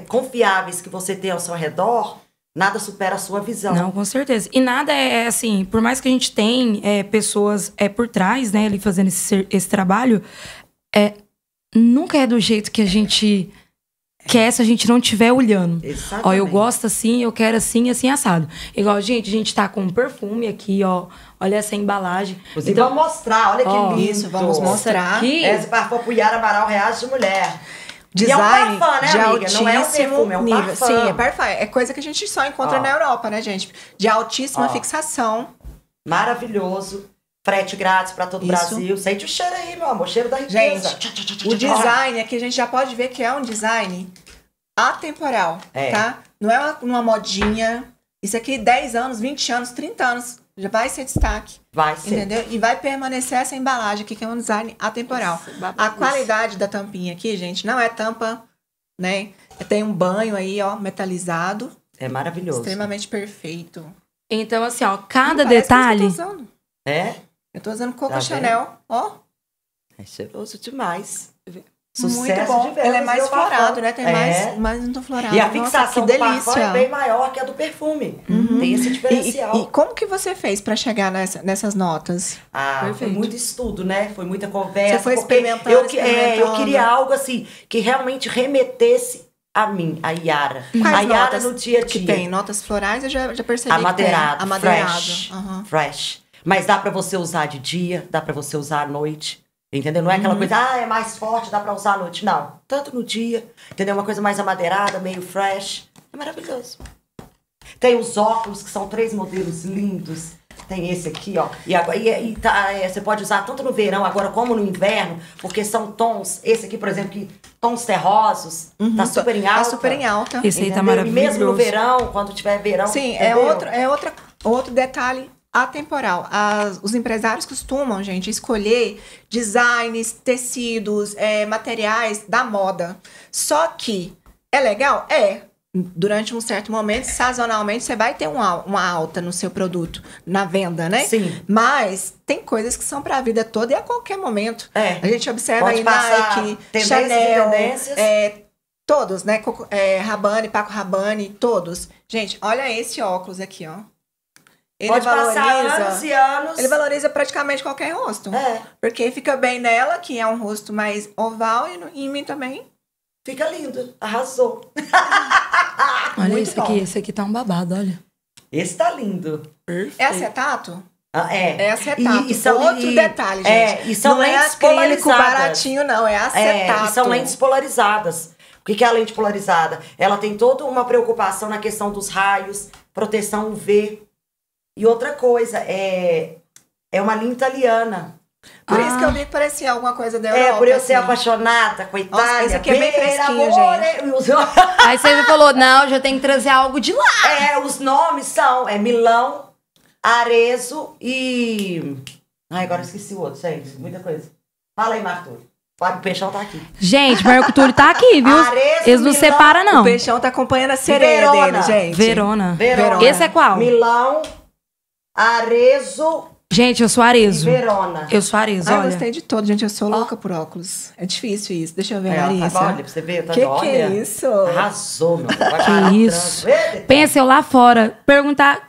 confiáveis que você tem ao seu redor, nada supera a sua visão. Não, com certeza. E nada é assim, por mais que a gente tenha pessoas por trás, né, ali fazendo esse trabalho, nunca é do jeito que a gente quer se a gente não estiver olhando. Exatamente. Ó, eu gosto assim, eu quero assim, assim, assado. Igual, a gente tá com um perfume aqui, ó. Olha essa embalagem. Inclusive, então, vamos mostrar, olha que lindo. Isso, vamos mostrar. Aqui. Esse parfum pro Yara Amaral Reais de Mulher. Design e é um parfum, né, de amiga? Não é um altíssimo perfume, é um nível. parfum. Sim, é parfum. É coisa que a gente só encontra na Europa, né, gente? De altíssima fixação. Maravilhoso. frete grátis para todo o Isso. Brasil. Sente o cheiro aí, meu amor, cheiro da riqueza. Gente, o design aqui a gente já pode ver que é um design atemporal, É. tá? Não é uma modinha. Isso aqui 10 anos, 20 anos, 30 anos já vai ser destaque. Vai ser. Entendeu? E vai permanecer essa embalagem aqui, que é um design atemporal. A qualidade da tampinha aqui, gente, não é tampa, né? Tem um banho aí, ó, metalizado. É maravilhoso. Extremamente perfeito. Então, assim, ó, cada Parece que detalhe. Eu tô usando, É? eu tô usando Coco Tá Chanel, ó. É cheiroso demais. Muito Sucesso bom. de vendas, Ele é mais meu bafão. florado, né? Tem É. mais um tom florado. E a Nossa, fixação que do bafão delícia. é bem maior que a do perfume. Tem esse diferencial. E como que você fez pra chegar nessas notas? Ah, foi Perfeito. muito estudo, né? Foi muita conversa. Você foi porque experimentando, eu experimentando. queria algo assim, que realmente remetesse a mim, a Yara. Quais A Yara notas no dia a que dia. tem? Notas florais, eu já percebi Amadeirado, que tem. Amadeirado. fresh. Aham. Fresh. Mas dá pra você usar de dia, dá pra você usar à noite. Entendeu? Não é aquela coisa, é mais forte, dá pra usar à noite. Não. Tanto no dia. Entendeu? Uma coisa mais amadeirada, meio fresh. É maravilhoso. Tem os óculos, que são 3 modelos lindos. Tem esse aqui, ó. Você pode usar tanto no verão agora como no inverno, porque são tons. Esse aqui, por exemplo, que tons terrosos. Tá super em alta. Tá super em alta. Esse aí tá Entendeu? E mesmo no maravilhoso. verão, quando tiver verão. Sim, entendeu? outro detalhe atemporal. Os empresários costumam, gente, escolher designs, tecidos, materiais da moda. Só que é legal? É. Durante um certo momento, sazonalmente, você vai ter uma alta no seu produto, na venda, né? Sim. Mas tem coisas que são para a vida toda e a qualquer momento. É. A gente observa Pode aí passar Nike, tendências e Chanel, tendências. todos, né? Rabanne, Paco Rabanne, todos. Gente, olha esse óculos aqui, ó. Ele Pode passar anos e anos. Ele valoriza praticamente qualquer rosto. É. Porque fica bem nela, que é um rosto mais oval, e em mim também. Fica lindo. Arrasou. Olha Muito esse bom. aqui, esse aqui tá um babado, olha. Esse tá lindo. É acetato? É. É acetato. E são, Outro detalhe, gente. E são não é lentes acrílico polarizadas. baratinho, não. É acetato. E são lentes polarizadas. O que é a lente polarizada? Ela tem toda uma preocupação na questão dos raios, proteção UV. E outra coisa, é uma linha italiana. Por isso que eu vi que parecia alguma coisa da Europa. Por eu ser assim. apaixonada com a Itália. Nossa, esse aqui é bem per fresquinho, amore. Aí você falou, não, já tem que trazer algo de lá. Os nomes são Milão, Arezzo e... Ai, agora eu esqueci o outro, gente. Muita coisa. Fala aí, Marturo. O Peixão tá aqui. Gente, Marco Túlio tá aqui, viu? Arezzo, Eles não Milão, separam, não. O Peixão tá acompanhando a sereia Verona. dele, gente. Verona. Verona. Esse é qual? Milão, Arezzo Gente, eu sou e Arezzo. Verona. Eu sou Arezzo, Eu olha. gostei de todo, gente. Eu sou louca por óculos. É difícil isso. Deixa eu ver, Tá, Larissa. olha, pra você ver. Tá Que olha. é isso? Arrasou, meu. Que isso? Pensa eu lá fora, perguntar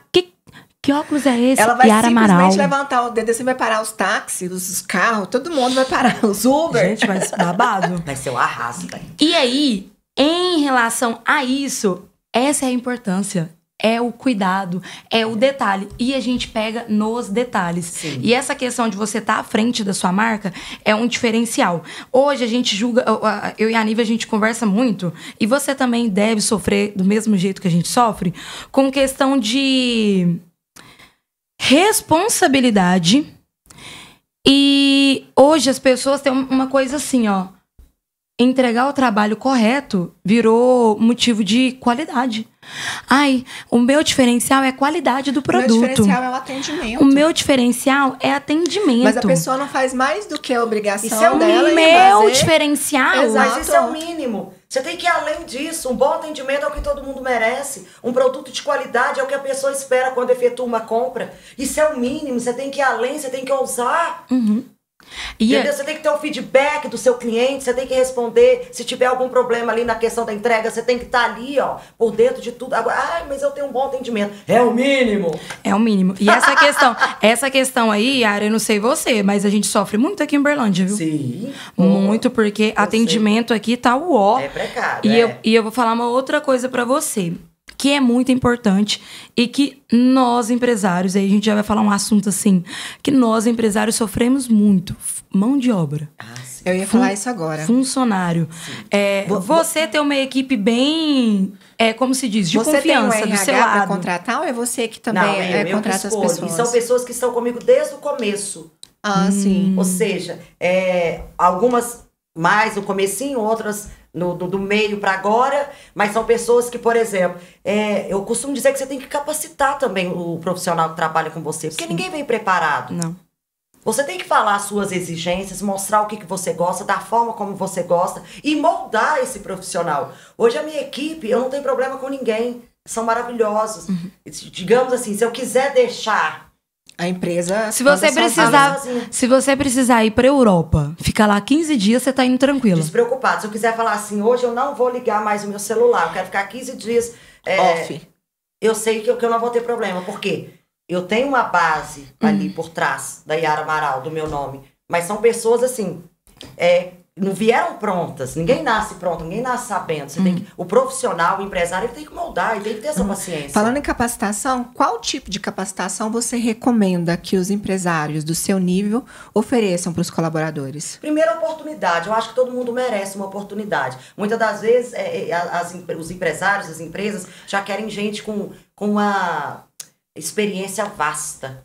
que óculos é esse? Ela vai Yara simplesmente Amaral. levantar o dedo, assim, vai parar os táxis, os carros, todo mundo vai parar, os Uber. Gente, mas babado. Vai ser um arraso, velho. E aí, em relação a isso, essa é a importância. É o cuidado, é o detalhe. E a gente pega nos detalhes. Sim. E essa questão de você estar à frente da sua marca é um diferencial. Hoje a gente julga, eu e a Nívia a gente conversa muito, e você também deve sofrer do mesmo jeito que a gente sofre, com questão de responsabilidade. E hoje as pessoas têm uma coisa assim, ó. Entregar o trabalho correto virou motivo de qualidade. Ai, o meu diferencial é a qualidade do produto. O meu diferencial é o atendimento. O meu diferencial é atendimento. Mas a pessoa não faz mais do que a obrigação Isso é o dela. O em meu fazer. diferencial. Exato. Mas isso é o mínimo. Você tem que ir além disso. Um bom atendimento é o que todo mundo merece. Um produto de qualidade é o que a pessoa espera quando efetua uma compra. Isso é o mínimo. Você tem que ir além, você tem que ousar. E Entendeu? Você tem que ter o feedback do seu cliente, você tem que responder. Se tiver algum problema ali na questão da entrega, você tem que estar ali, ó, por dentro de tudo. Agora, mas eu tenho um bom atendimento. É o mínimo. É o mínimo. E essa questão aí, Yara, eu não sei você, mas a gente sofre muito aqui em Uberlândia, viu? Sim. Muito, porque atendimento aqui tá o ó. É precário. E eu vou falar uma outra coisa pra você, que é muito importante e que nós empresários, aí a gente já vai falar um assunto assim, que nós empresários sofremos muito. Mão de obra. Eu ia falar isso agora. Funcionário. Você tem uma equipe bem como se diz, de você confiança tem um do seu RH para lado. contratar ou é você que também Não, eu contrata que as escolho. pessoas? E são pessoas que estão comigo desde o começo. Ah, sim. Ou seja, algumas mais no comecinho, outras do meio para agora, mas são pessoas que, por exemplo, eu costumo dizer que você tem que capacitar também o profissional que trabalha com você, porque ninguém vem preparado. Não. Você tem que falar as suas exigências, mostrar o que você gosta, da forma como você gosta e moldar esse profissional. Hoje a minha equipe, eu não tenho problema com ninguém, são maravilhosos. Digamos assim, se eu quiser deixar a empresa... Se você precisar ir pra Europa, ficar lá 15 dias, você tá indo tranquilo. Despreocupado. Se eu quiser falar assim, hoje eu não vou ligar mais o meu celular, eu quero ficar 15 dias off. Eu sei que eu não vou ter problema. Por quê? Eu tenho uma base ali por trás da Yara Amaral, do meu nome. Mas são pessoas assim, não vieram prontas. Ninguém nasce pronto, ninguém nasce sabendo. Você tem que, o profissional, o empresário, ele tem que moldar, ele tem que ter essa paciência. Falando em capacitação, qual tipo de capacitação você recomenda que os empresários do seu nível ofereçam para os colaboradores? Primeira oportunidade. Eu acho que todo mundo merece uma oportunidade. Muitas das vezes, os empresários, as empresas, já querem gente com uma experiência vasta.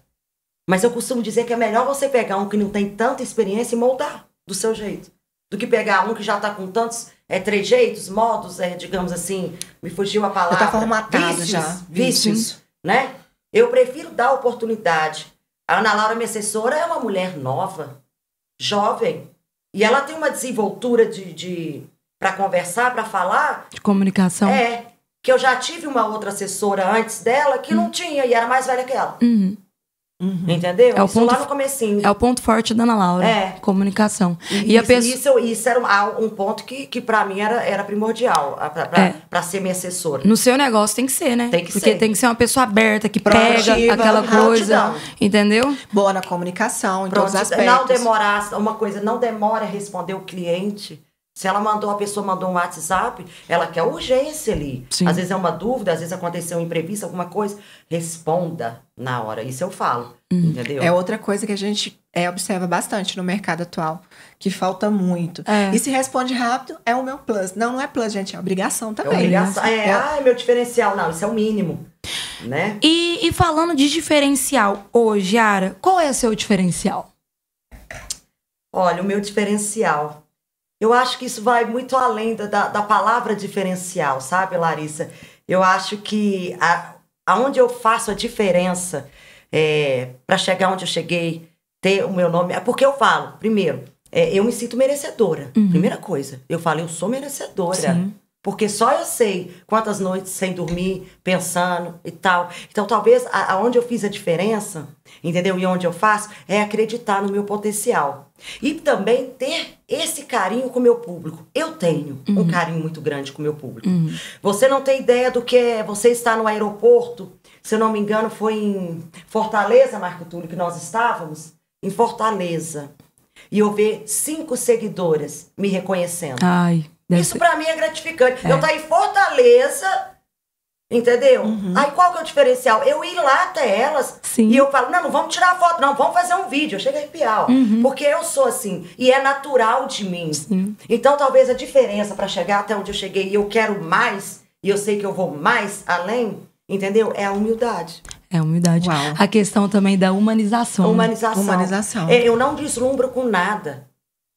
Mas eu costumo dizer que é melhor você pegar um que não tem tanta experiência e moldar do seu jeito, do que pegar um que já está com tantos trejeitos, modos, digamos assim, me fugiu a palavra. Já está formatado vícios, né? Eu prefiro dar oportunidade. A Ana Laura, minha assessora, é uma mulher nova, jovem, e ela tem uma desenvoltura para conversar, para falar. De comunicação. Que eu já tive uma outra assessora antes dela que não tinha, e era mais velha que ela. Entendeu? Isso lá no comecinho. É o ponto forte da Ana Laura. Comunicação. Isso era um ponto que pra mim era primordial, pra ser minha assessora. No seu negócio tem que ser, né? Tem que Porque ser. tem que ser uma pessoa aberta, que proativa, pega aquela coisa. Entendeu? Boa na comunicação, em todos os aspectos. Não demorar, não demore a responder o cliente. Se ela a pessoa mandou um WhatsApp, ela quer urgência ali. Sim. Às vezes é uma dúvida, às vezes aconteceu um imprevisto, alguma coisa. Responda na hora. Isso eu falo, entendeu? É outra coisa que a gente observa bastante no mercado atual, que falta muito. E se responde rápido, é o meu plus. Não é plus, gente, é obrigação também. É obrigação. Meu diferencial. Não, isso é o mínimo, né? E falando de diferencial hoje, Yara, qual é o seu diferencial? Olha, o meu diferencial... Eu acho que isso vai muito além da palavra diferencial, sabe, Larissa? Eu acho que aonde eu faço a diferença para chegar onde eu cheguei, ter o meu nome... É porque eu falo, primeiro, eu me sinto merecedora. Primeira coisa, eu falo, eu sou merecedora. Sim. Porque só eu sei quantas noites sem dormir, pensando e tal. Então, talvez, aonde eu fiz a diferença, entendeu? E onde eu faço, é acreditar no meu potencial. E também ter esse carinho com o meu público. Eu tenho um carinho muito grande com o meu público. Você não tem ideia do que é você estar no aeroporto. Se eu não me engano, foi em Fortaleza, Marco Túlio, que nós estávamos. Em Fortaleza. E eu ver 5 seguidoras me reconhecendo. Ai... Isso pra mim é gratificante. Eu estar em Fortaleza, entendeu? Aí qual que é o diferencial? Eu ir lá até elas e eu falo, não vamos tirar foto, não, vamos fazer um vídeo. Eu chego a arrepiar, porque eu sou assim, e é natural de mim. Então talvez a diferença pra chegar até onde eu cheguei e eu quero mais, e eu sei que eu vou mais além, entendeu? É a humildade. É a humildade. Uau. A questão também da humanização. Humanização. Eu não deslumbro com nada.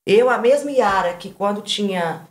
Eu, a mesma Yara, que quando tinha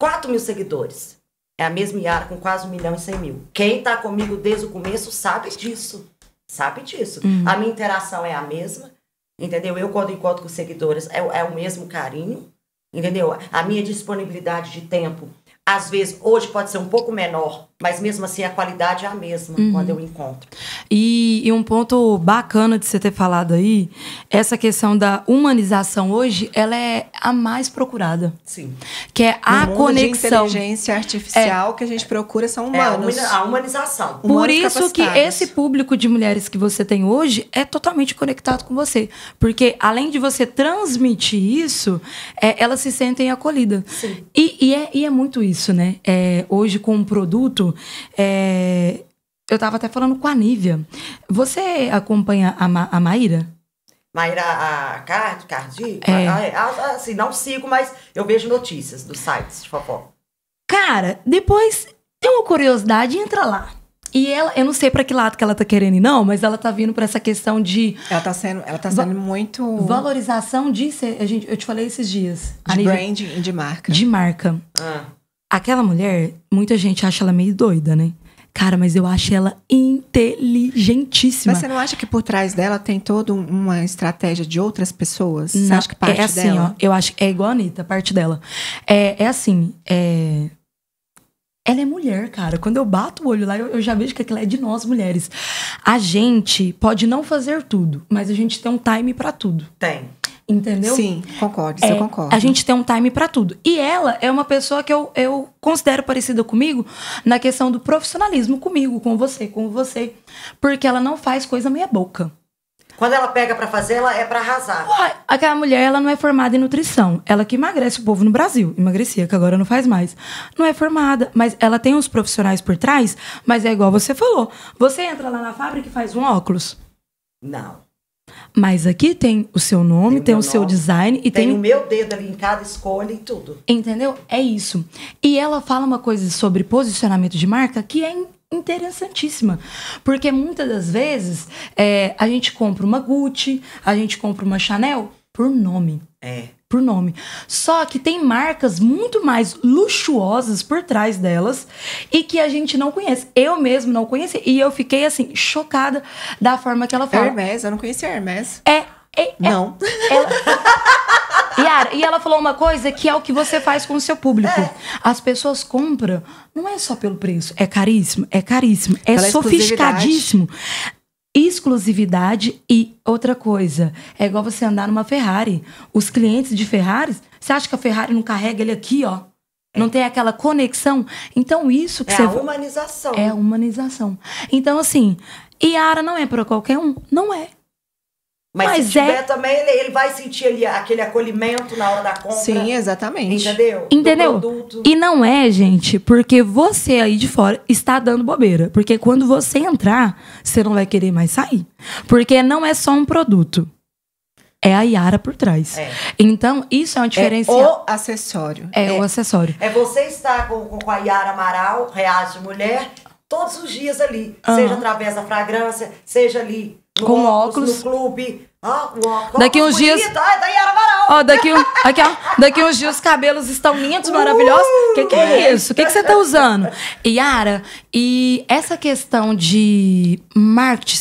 4 mil seguidores. É a mesma Yara com quase 1.100.000. Quem tá comigo desde o começo sabe disso. Sabe disso. A minha interação é a mesma. Entendeu? Eu, quando encontro com seguidores, é o mesmo carinho. Entendeu? A minha disponibilidade de tempo, às vezes, hoje pode ser um pouco menor, mas mesmo assim a qualidade é a mesma quando eu encontro. E um ponto bacana de você ter falado aí, essa questão da humanização hoje, ela é a mais procurada. Sim. Que é a no mundo conexão. de inteligência artificial que a gente procura são humanos. A humanização. Por isso que capacitados. esse público de mulheres que você tem hoje é totalmente conectado com você. Porque além de você transmitir isso, elas se sentem acolhidas. Sim. E é muito isso, né? Hoje com um produto, eu estava até falando com a Nívia. Você acompanha a Maíra? Maíra, a Cardi? Assim, não sigo, mas eu vejo notícias dos sites de fofoca. Cara, depois tem uma curiosidade, entra lá. E ela, eu não sei pra que lado que ela tá querendo ir, não, mas ela tá vindo pra essa questão de... Ela tá sendo muito... Valorização de... eu te falei esses dias. De branding e de marca. De marca. Aquela mulher, muita gente acha ela meio doida, né? Cara, mas eu acho ela inteligentíssima. Mas você não acha que por trás dela tem toda uma estratégia de outras pessoas? Você acha que parte é assim, dela? ó, eu acho que é igual a Anitta, parte dela. É assim, ela é mulher, cara. Quando eu bato o olho lá, eu já vejo que aquilo é de nós, mulheres. A gente pode não fazer tudo, mas a gente tem um time pra tudo. Tem. Entendeu? Sim, concordo, isso eu concordo. A gente tem um time pra tudo. E ela é uma pessoa que eu considero parecida comigo na questão do profissionalismo comigo, com você. Porque ela não faz coisa meia boca. Quando ela pega pra fazer, ela é pra arrasar. Uai, aquela mulher, ela não é formada em nutrição. Ela que emagrece o povo no Brasil. Emagrecia, que agora não faz mais. Não é formada, mas ela tem uns profissionais por trás, mas é igual você falou. Você entra lá na fábrica e faz um óculos. Não. Mas aqui tem o seu nome, tem o seu design e tem o meu dedo ali em cada escolha e tudo. Entendeu? É isso. E ela fala uma coisa sobre posicionamento de marca que é interessantíssima. Porque muitas das vezes a gente compra uma Gucci, a gente compra uma Chanel por nome. Por nome. Só que tem marcas muito mais luxuosas por trás delas e que a gente não conhece. Eu mesmo não conheci. E eu fiquei, assim, chocada da forma que ela fala. Hermès, eu não conhecia Hermès. Não. Yara, e ela falou uma coisa que é o que você faz com o seu público. As pessoas compram, não é só pelo preço. É caríssimo, é sofisticadíssimo. Exclusividade e outra coisa. É igual você andar numa Ferrari. Os clientes de Ferrari, você acha que a Ferrari não carrega ele aqui, ó? Não tem aquela conexão? Então isso que é a humanização. É a humanização. Então assim, Yara não é para qualquer um? Não é. Mas se tiver também, ele vai sentir ali aquele acolhimento na hora da compra. Sim, exatamente. Entendeu? E não é, gente, porque você aí de fora está dando bobeira. Porque quando você entrar, você não vai querer mais sair. Porque não é só um produto. É a Yara por trás. Então, isso é uma diferença. É o acessório. O acessório. É você estar com a Yara Amaral, Reage Mulher, todos os dias ali. Seja através da fragrância, seja ali com óculos. No clube. Daqui uns dias. Da Yara Amaral. Daqui uns dias os cabelos estão lindos, maravilhosos. Que é isso? O que você tá usando? Yara, e essa questão de marketing,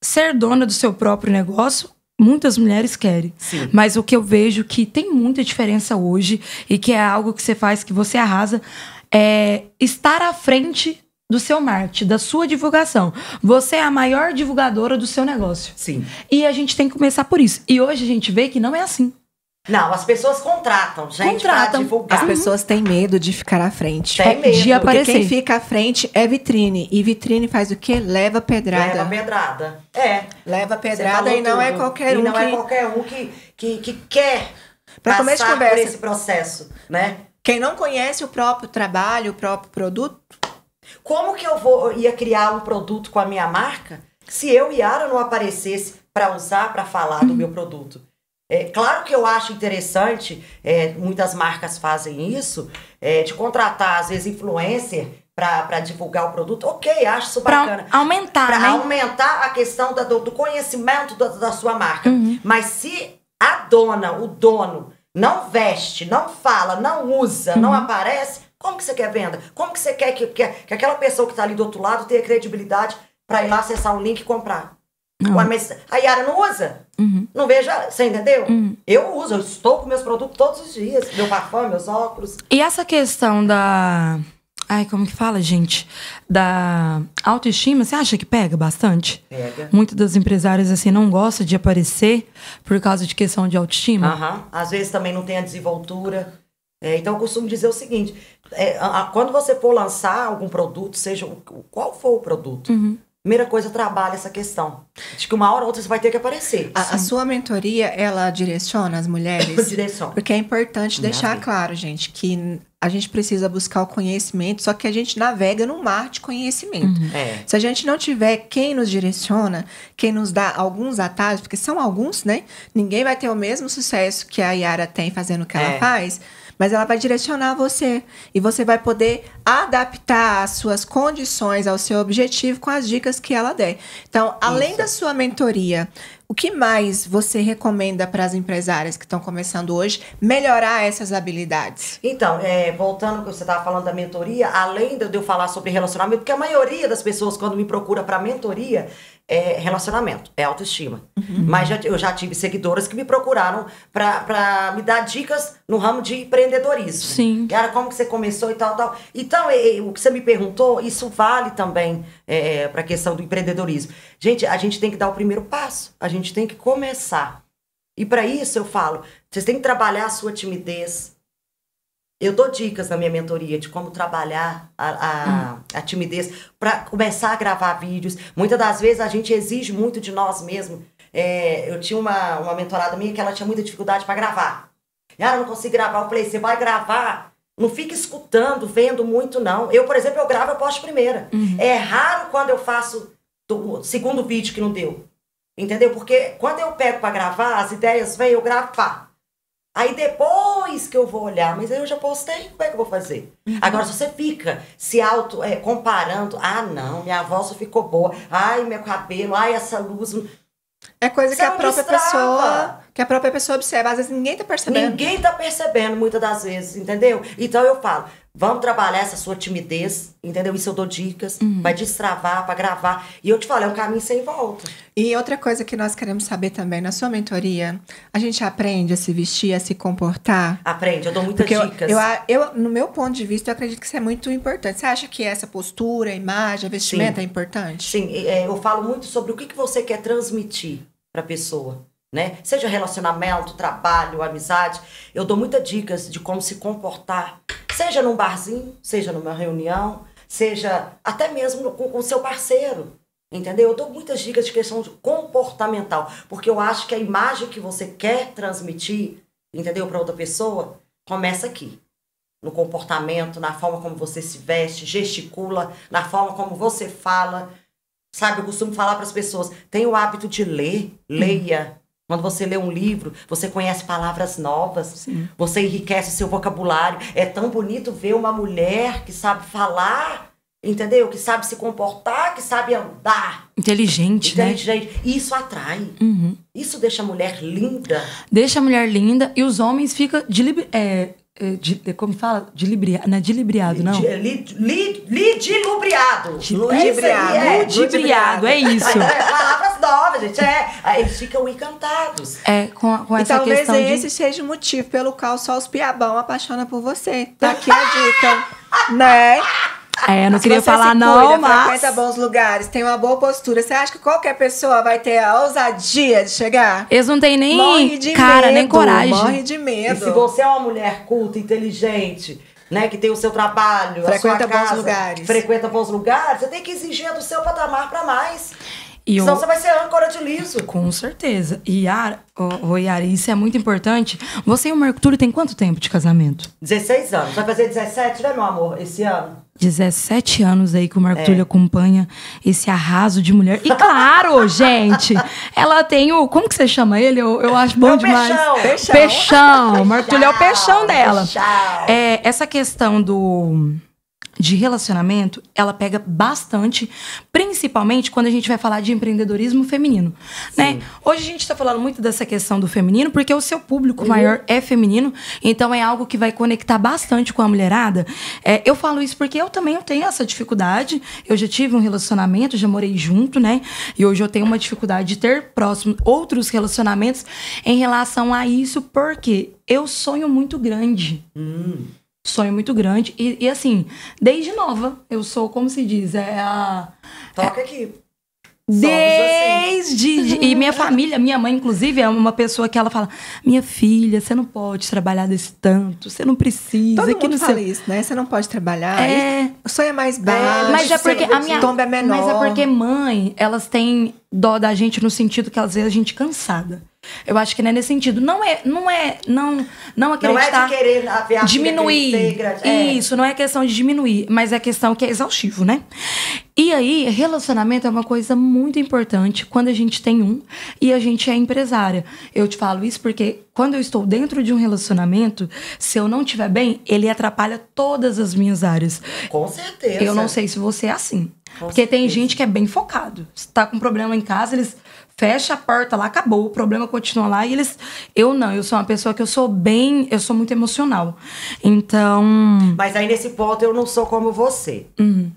ser dona do seu próprio negócio, muitas mulheres querem. Sim. Mas o que eu vejo que tem muita diferença hoje e que é algo que você faz, que você arrasa, é estar à frente do seu marketing, da sua divulgação. Você é a maior divulgadora do seu negócio. Sim. E a gente tem que começar por isso. E hoje a gente vê que não é assim. Não, as pessoas contratam gente pra divulgar. As pessoas têm medo de ficar à frente. Tem medo. De aparecer. Porque quem fica à frente é vitrine. E vitrine faz o quê? Leva pedrada. Leva pedrada. Leva pedrada e não é qualquer um. E não é qualquer um que quer pra passar por esse processo, né? Quem não conhece o próprio trabalho, o próprio produto... Como que eu ia criar um produto com a minha marca se eu, Yara, não aparecesse para usar, para falar do meu produto? Claro que eu acho interessante, muitas marcas fazem isso, de contratar, às vezes, influencer para divulgar o produto. Ok, acho isso bacana. Pra aumentar, pra né? aumentar a questão do conhecimento da sua marca. Mas se a dona, o dono, não veste, não fala, não usa, não aparece... Como que você quer venda? Como que você quer que aquela pessoa que está ali do outro lado tenha credibilidade para ir lá acessar um link e comprar? Ué, mas a Yara não usa? Não veja, você entendeu? Eu uso, eu estou com meus produtos todos os dias. Meu parfum, meus óculos. E essa questão da... Ai, como que fala, gente? Da autoestima, você acha que pega bastante? Pega. Muitas das empresárias, assim, não gostam de aparecer por causa de questão de autoestima. Às vezes também não tem a desenvoltura. Então eu costumo dizer o seguinte, quando você for lançar algum produto, seja qual for o produto, primeira coisa, trabalha essa questão. De que uma hora ou outra você vai ter que aparecer. A sua mentoria, ela direciona as mulheres? Direciona. Porque é importante deixar claro, gente, que a gente precisa buscar o conhecimento, só que a gente navega num mar de conhecimento. Se a gente não tiver quem nos direciona, quem nos dá alguns atalhos, porque são alguns, né? Ninguém vai ter o mesmo sucesso que a Yara tem fazendo o que ela faz, mas ela vai direcionar você. E você vai poder adaptar as suas condições ao seu objetivo com as dicas que ela der. Então, além da sua mentoria, o que mais você recomenda para as empresárias que estão começando hoje melhorar essas habilidades? Então, voltando ao que você estava falando da mentoria, além de eu falar sobre relacionamento, porque a maioria das pessoas, quando me procura para mentoria, é relacionamento, é autoestima. Mas eu já tive seguidoras que me procuraram para me dar dicas no ramo de empreendedorismo. Sim. Cara, como que você começou e tal, tal. Então, o que você me perguntou, isso vale também para a questão do empreendedorismo. Gente, a gente tem que dar o primeiro passo. A gente tem que começar. E para isso eu falo, vocês têm que trabalhar a sua timidez. Eu dou dicas na minha mentoria de como trabalhar a timidez para começar a gravar vídeos. Muitas das vezes a gente exige muito de nós mesmos. Eu tinha uma mentorada minha que ela tinha muita dificuldade para gravar. Eu não consigo gravar. Eu falei, você vai gravar, não fica escutando, vendo muito, não. Eu, por exemplo, eu gravo, eu posto primeira. É raro quando eu faço o segundo vídeo que não deu. Entendeu? Porque quando eu pego para gravar, as ideias vêm, eu gravo, pá. Aí depois que eu vou olhar, mas aí eu já postei, como é que eu vou fazer? Agora, se você fica se comparando, não, minha voz ficou boa, ai, meu cabelo, ai, essa luz... É coisa que a própria pessoa observa. Às vezes ninguém tá percebendo. Ninguém tá percebendo, muitas das vezes, entendeu? Então eu falo, vamos trabalhar essa sua timidez, entendeu? Isso eu dou dicas, vai destravar, pra gravar. E eu te falo, é um caminho sem volta. E outra coisa que nós queremos saber também, na sua mentoria, a gente aprende a se vestir, a se comportar? Aprende, eu dou muitas dicas. Eu, no meu ponto de vista, eu acredito que isso é muito importante. Você acha que essa postura, a imagem, a vestimenta é importante? Sim, eu falo muito sobre o que você quer transmitir pra pessoa, né? Seja relacionamento, trabalho, amizade. Eu dou muitas dicas de como se comportar, seja num barzinho, seja numa reunião, seja até mesmo com o seu parceiro. Entendeu? Eu dou muitas dicas de questão comportamental, porque eu acho que a imagem que você quer transmitir, entendeu, para outra pessoa, começa aqui. No comportamento, na forma como você se veste, gesticula, na forma como você fala. Sabe, eu costumo falar para as pessoas, tenha o hábito de ler, leia. Quando você lê um livro, você conhece palavras novas, Sim. Você enriquece o seu vocabulário. É tão bonito ver uma mulher que sabe falar, entendeu? Que sabe se comportar, que sabe andar. Inteligente, né? Isso atrai. Isso deixa a mulher linda. Deixa a mulher linda e os homens ficam como fala? Não é dilibriado, não? Dilubriado. Ludibriado, é isso. Palavras novas, gente. Eles ficam encantados. Com essa questão talvez esse seja o motivo pelo qual só os piabão apaixonam por você. Tá aqui a dica, né? Eu não queria falar se não, cuida, mas... frequenta bons lugares, tem uma boa postura. Você acha que qualquer pessoa vai ter a ousadia de chegar? Eles não têm nem medo, nem coragem. Morre de medo. E se você é uma mulher culta, inteligente, né, que tem o seu trabalho, frequenta a sua casa, bons lugares. frequenta bons lugares, você tem que exigir do seu patamar para mais. Senão você vai ser âncora de liso. Com certeza. E Yara, isso é muito importante. Você e o Marco Túlio tem quanto tempo de casamento? 16 anos. Vai fazer 17, né, meu amor, esse ano? 17 anos aí que o Marco Túlio acompanha esse arraso de mulher. E claro, gente, ela tem o... Como que você chama ele? Eu acho bom demais. Peixão. O Marco Túlio é o peixão dela. Essa questão de relacionamento, ela pega bastante, principalmente quando a gente vai falar de empreendedorismo feminino, né? Hoje a gente tá falando muito dessa questão do feminino, porque o seu público maior é feminino, então é algo que vai conectar bastante com a mulherada. Eu falo isso porque eu também tenho essa dificuldade, eu já tive um relacionamento, já morei junto, né? E hoje eu tenho uma dificuldade de ter próximo outros relacionamentos em relação a isso, porque eu sonho muito grande. Sonho muito grande. E assim, desde nova, eu sou, como se diz, Toca aqui. Desde... E minha família, minha mãe, inclusive, é uma pessoa que ela fala, minha filha, você não pode trabalhar desse tanto, você não precisa. Todo mundo fala isso, né? Você não pode trabalhar. O sonho é mais baixo. Mas é porque a tomba é menor. Mas é porque mãe, elas têm dó da gente no sentido que às vezes a gente cansada. Eu acho que não é nesse sentido. Não acreditar. Não é de querer ver a diminuir. Isso, não é questão de diminuir, mas é questão que é exaustivo, né? E aí, relacionamento é uma coisa muito importante quando a gente tem um e a gente é empresária. Eu te falo isso porque quando eu estou dentro de um relacionamento, se eu não estiver bem, ele atrapalha todas as minhas áreas. Com certeza. Eu não sei se você é assim. Porque tem gente que é bem focado. Se tá com problema em casa, eles fecham a porta lá, acabou. O problema continua lá e eles... Eu não, eu sou uma pessoa que eu sou muito emocional. Então... Mas aí, nesse ponto, eu não sou como você.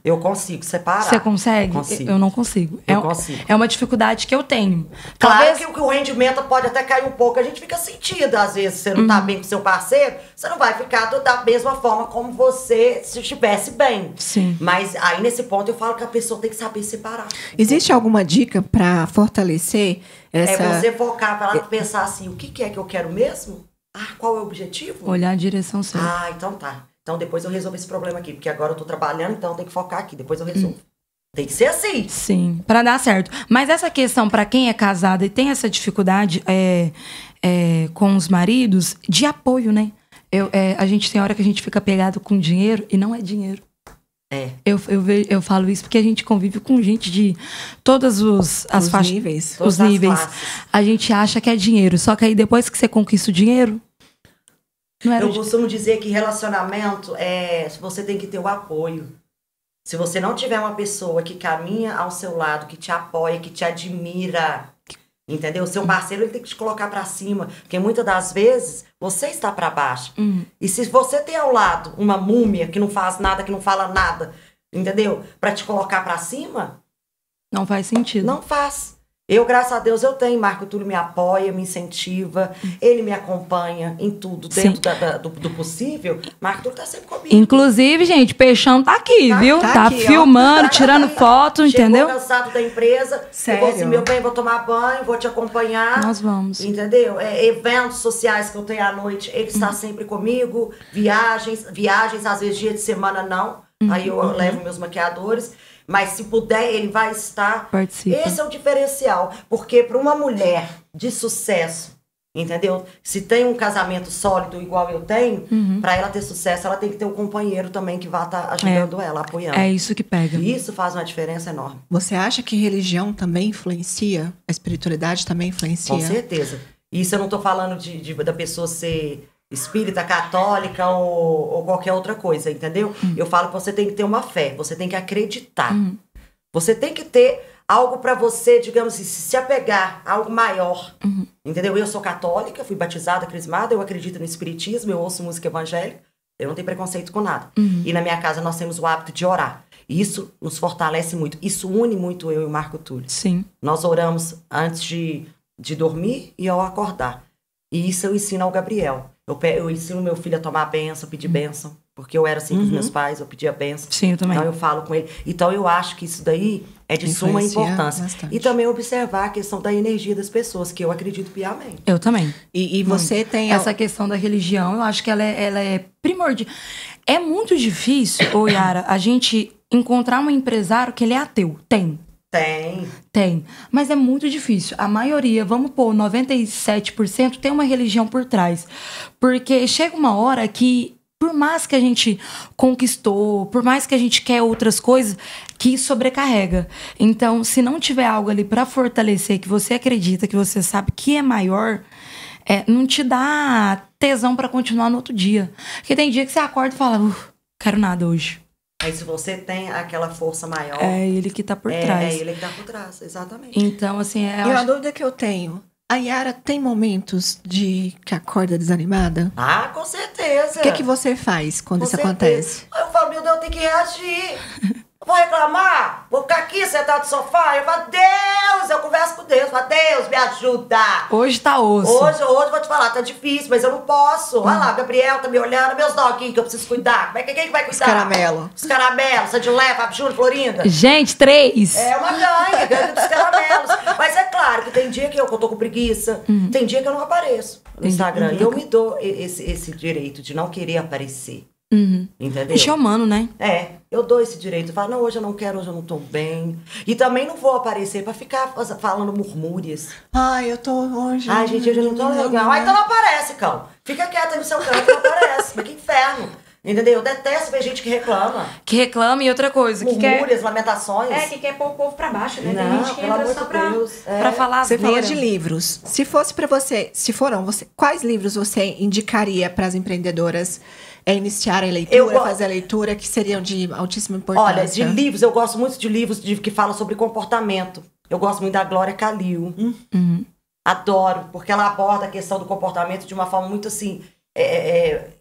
Eu consigo separar. Você consegue? Consigo. Eu não consigo. Eu consigo. É uma dificuldade que eu tenho. Claro Talvez... que o rendimento pode até cair um pouco. A gente fica sentido, às vezes, você não tá bem com seu parceiro, você não vai ficar da mesma forma como você se estivesse bem. Sim. Mas aí, nesse ponto, eu falo que a pessoa tem que saber separar. Existe alguma dica para fortalecer essa... É você focar para ela pensar assim, o que é que eu quero mesmo? Qual é o objetivo? Olhar a direção certa. Então tá. Então depois eu resolvo esse problema aqui, porque agora eu tô trabalhando, então tem que focar aqui, depois eu resolvo. Tem que ser assim. Sim, para dar certo. Mas essa questão, para quem é casada e tem essa dificuldade com os maridos, de apoio, né? A gente tem hora que a gente fica pegado com dinheiro e não é dinheiro. Eu falo isso porque a gente convive com gente de todas as faixas, níveis. Os níveis. A gente acha que é dinheiro, só que aí depois que você conquista o dinheiro, não era. Eu costumo dizer que relacionamento você tem que ter o apoio. Se você não tiver uma pessoa que caminha ao seu lado, que te apoia, que te admira, entendeu? O seu parceiro ele tem que te colocar pra cima, porque muitas das vezes você está pra baixo. E se você tem ao lado uma múmia que não faz nada, que não fala nada, entendeu? Pra te colocar pra cima, não faz sentido. Não faz. Eu, graças a Deus, eu tenho. Marco Túlio me apoia, me incentiva, ele me acompanha em tudo, dentro do possível. Marco Túlio tá sempre comigo. Inclusive, gente, Peixão tá aqui, viu? Tá aqui, filmando, tirando foto, entendeu? Chegou cansado da empresa. Sério? Falou assim, meu bem, vou tomar banho, vou te acompanhar. Nós vamos. Entendeu? Eventos sociais que eu tenho à noite, ele está sempre comigo. Viagens, às vezes dia de semana não. Aí eu levo meus maquiadores. Mas se puder, ele vai estar. Participa. Esse é o diferencial. Porque para uma mulher de sucesso, entendeu? Se tem um casamento sólido igual eu tenho, para ela ter sucesso, ela tem que ter um companheiro também que vá estar ajudando ela, apoiando. É isso que pega. E isso faz uma diferença enorme. Você acha que religião também influencia? A espiritualidade também influencia? Com certeza. Isso eu não estou falando da pessoa ser espírita, católica ou qualquer outra coisa, entendeu? Eu falo que você tem que ter uma fé, você tem que acreditar. Você tem que ter algo para você, digamos assim, se apegar a algo maior. Entendeu? Eu sou católica, fui batizada, crismada, eu acredito no espiritismo, eu ouço música evangélica, eu não tenho preconceito com nada. E na minha casa nós temos o hábito de orar. E isso nos fortalece muito, isso une muito eu e o Marco Túlio. Sim. Nós oramos antes de dormir e ao acordar. E isso eu ensino ao Gabriel. Eu ensino meu filho a tomar a bênção, pedir bênção. Porque eu era assim com os meus pais, eu pedia bênção. Sim, eu também. Então eu falo com ele. Então eu acho que isso daí é de suma importância. Bastante. E também observar a questão da energia das pessoas, que eu acredito piamente. Eu também. E você tem... Essa questão da religião, eu acho que ela é primordial. É muito difícil, Yara, a gente encontrar um empresário que ele é ateu. Tem. Mas é muito difícil. A maioria, vamos pôr, 97% tem uma religião por trás. Porque chega uma hora que, por mais que a gente conquistou, por mais que a gente quer outras coisas, que sobrecarrega. Então, se não tiver algo ali pra fortalecer, que você acredita, que você sabe que é maior, não te dá tesão pra continuar no outro dia. Porque tem dia que você acorda e fala, quero nada hoje. Aí se você tem aquela força maior... É ele que tá por trás. É ele que tá por trás, exatamente. Então, assim... E uma dúvida que eu tenho. A Yara tem momentos que acorda desanimada? Com certeza. O que você faz quando isso acontece? Eu falo, meu Deus, eu tenho que reagir. Eu vou reclamar, vou ficar aqui sentado no sofá. Eu falo, Deus, eu converso com Deus. Eu falo, Deus, me ajuda. Hoje tá osso. Hoje eu vou te falar, tá difícil, mas eu não posso. Olha lá, o Gabriel tá me olhando, meus doguinhos que eu preciso cuidar. Quem que vai cuidar? Os Os caramelos, Sadilé, Fábio Júnior, Florinda. Gente, 3. É uma gangue dos caramelos. Mas é claro que tem dia que eu tô com preguiça, tem dia que eu não apareço no Instagram. E eu me dou esse direito de não querer aparecer. Entendeu? Ixi, é humano, né? Eu dou esse direito. Eu falo, não, hoje eu não quero, hoje eu não tô bem. E também não vou aparecer pra ficar falando murmúrias. Ai, eu tô hoje. Ai, gente, hoje eu não tô legal. Então não aparece, cão. Fica quieta aí no seu canto, não aparece. Mas que inferno. Entendeu? Eu detesto ver gente que reclama. Que reclama e outra coisa. Murmúrias, lamentações. Que quer pôr o povo pra baixo, né? Não, Tem gente que pelo entra amor só de pra, Deus. pra falar Você falou asneira. de livros. Se fosse pra você, quais livros você indicaria para as empreendedoras iniciarem a leitura, fazer a leitura, que seriam de altíssima importância? Olha, de livros, eu gosto muito de livros que falam sobre comportamento. Eu gosto muito da Glória Calil. Adoro, porque ela aborda a questão do comportamento de uma forma muito assim,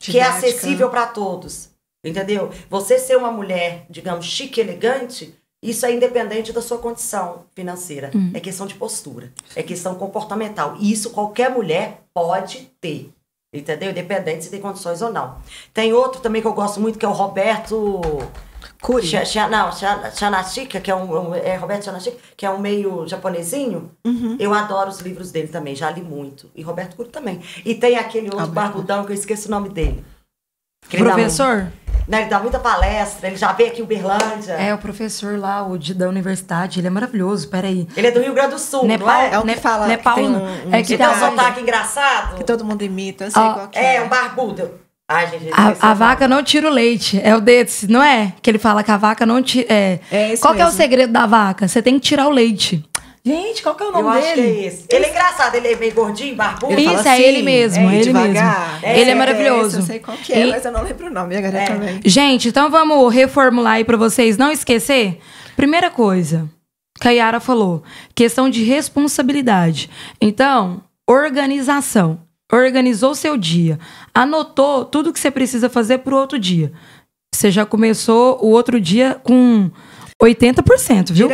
que é acessível para todos. Entendeu? Você ser uma mulher, digamos, chique e elegante, isso é independente da sua condição financeira. É questão de postura, é questão comportamental. E isso qualquer mulher pode ter. Entendeu? Independente se tem condições ou não. Tem outro também que eu gosto muito, que é o Roberto Cury. Chanashika, que Roberto Chanashika, que é um meio japonesinho. Eu adoro os livros dele também, já li muito. E Roberto Cury também. E tem aquele outro barbudão que eu esqueço o nome dele. Professor? Ele dá muita palestra, ele já veio aqui em Uberlândia. É, o professor lá, da universidade, ele é maravilhoso, peraí. Ele é do Rio Grande do Sul, Nepal, não é? É o que fala Nepal, que tem Que tem um sotaque engraçado. que todo mundo imita, eu sei qual que é. Um barbudo. Ai, gente, a vaca não tira o leite. É o desse, não é? Que ele fala que a vaca não tira. Esse qual que é o mesmo. segredo da vaca? Você tem que tirar o leite. Gente, qual que é o nome Eu dele? acho que é esse. Ele é engraçado, ele é meio gordinho, barbudo. Ele fala Isso, é assim, ele mesmo, ele devagar. mesmo. Ele é maravilhoso. Eu sei qual que é, mas eu não lembro o nome. E agora também. Gente, então vamos reformular aí pra vocês não esquecer. Primeira coisa, que a Yara falou, questão de responsabilidade. Então, organização. Organizou seu dia. Anotou tudo que você precisa fazer pro outro dia. Você já começou o outro dia com 80%, viu?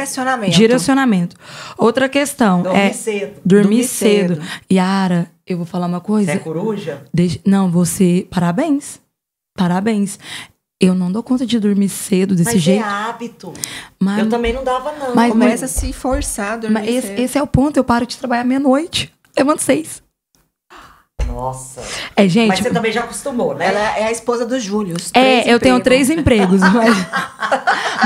Direcionamento. Outra questão Dormir cedo. Dormir cedo. Yara, eu vou falar uma coisa. Você é coruja? Não, você... Parabéns. Parabéns. Eu não dou conta de dormir cedo desse jeito. Mas é hábito. Mas, eu também não dava, não. Mas começa a se forçar a dormir mas cedo. esse é o ponto. Eu paro de trabalhar meia-noite. Levanto 6. Nossa. Gente... Mas você também já acostumou, né? Ela é a esposa do Júlio. Eu tenho 3 empregos.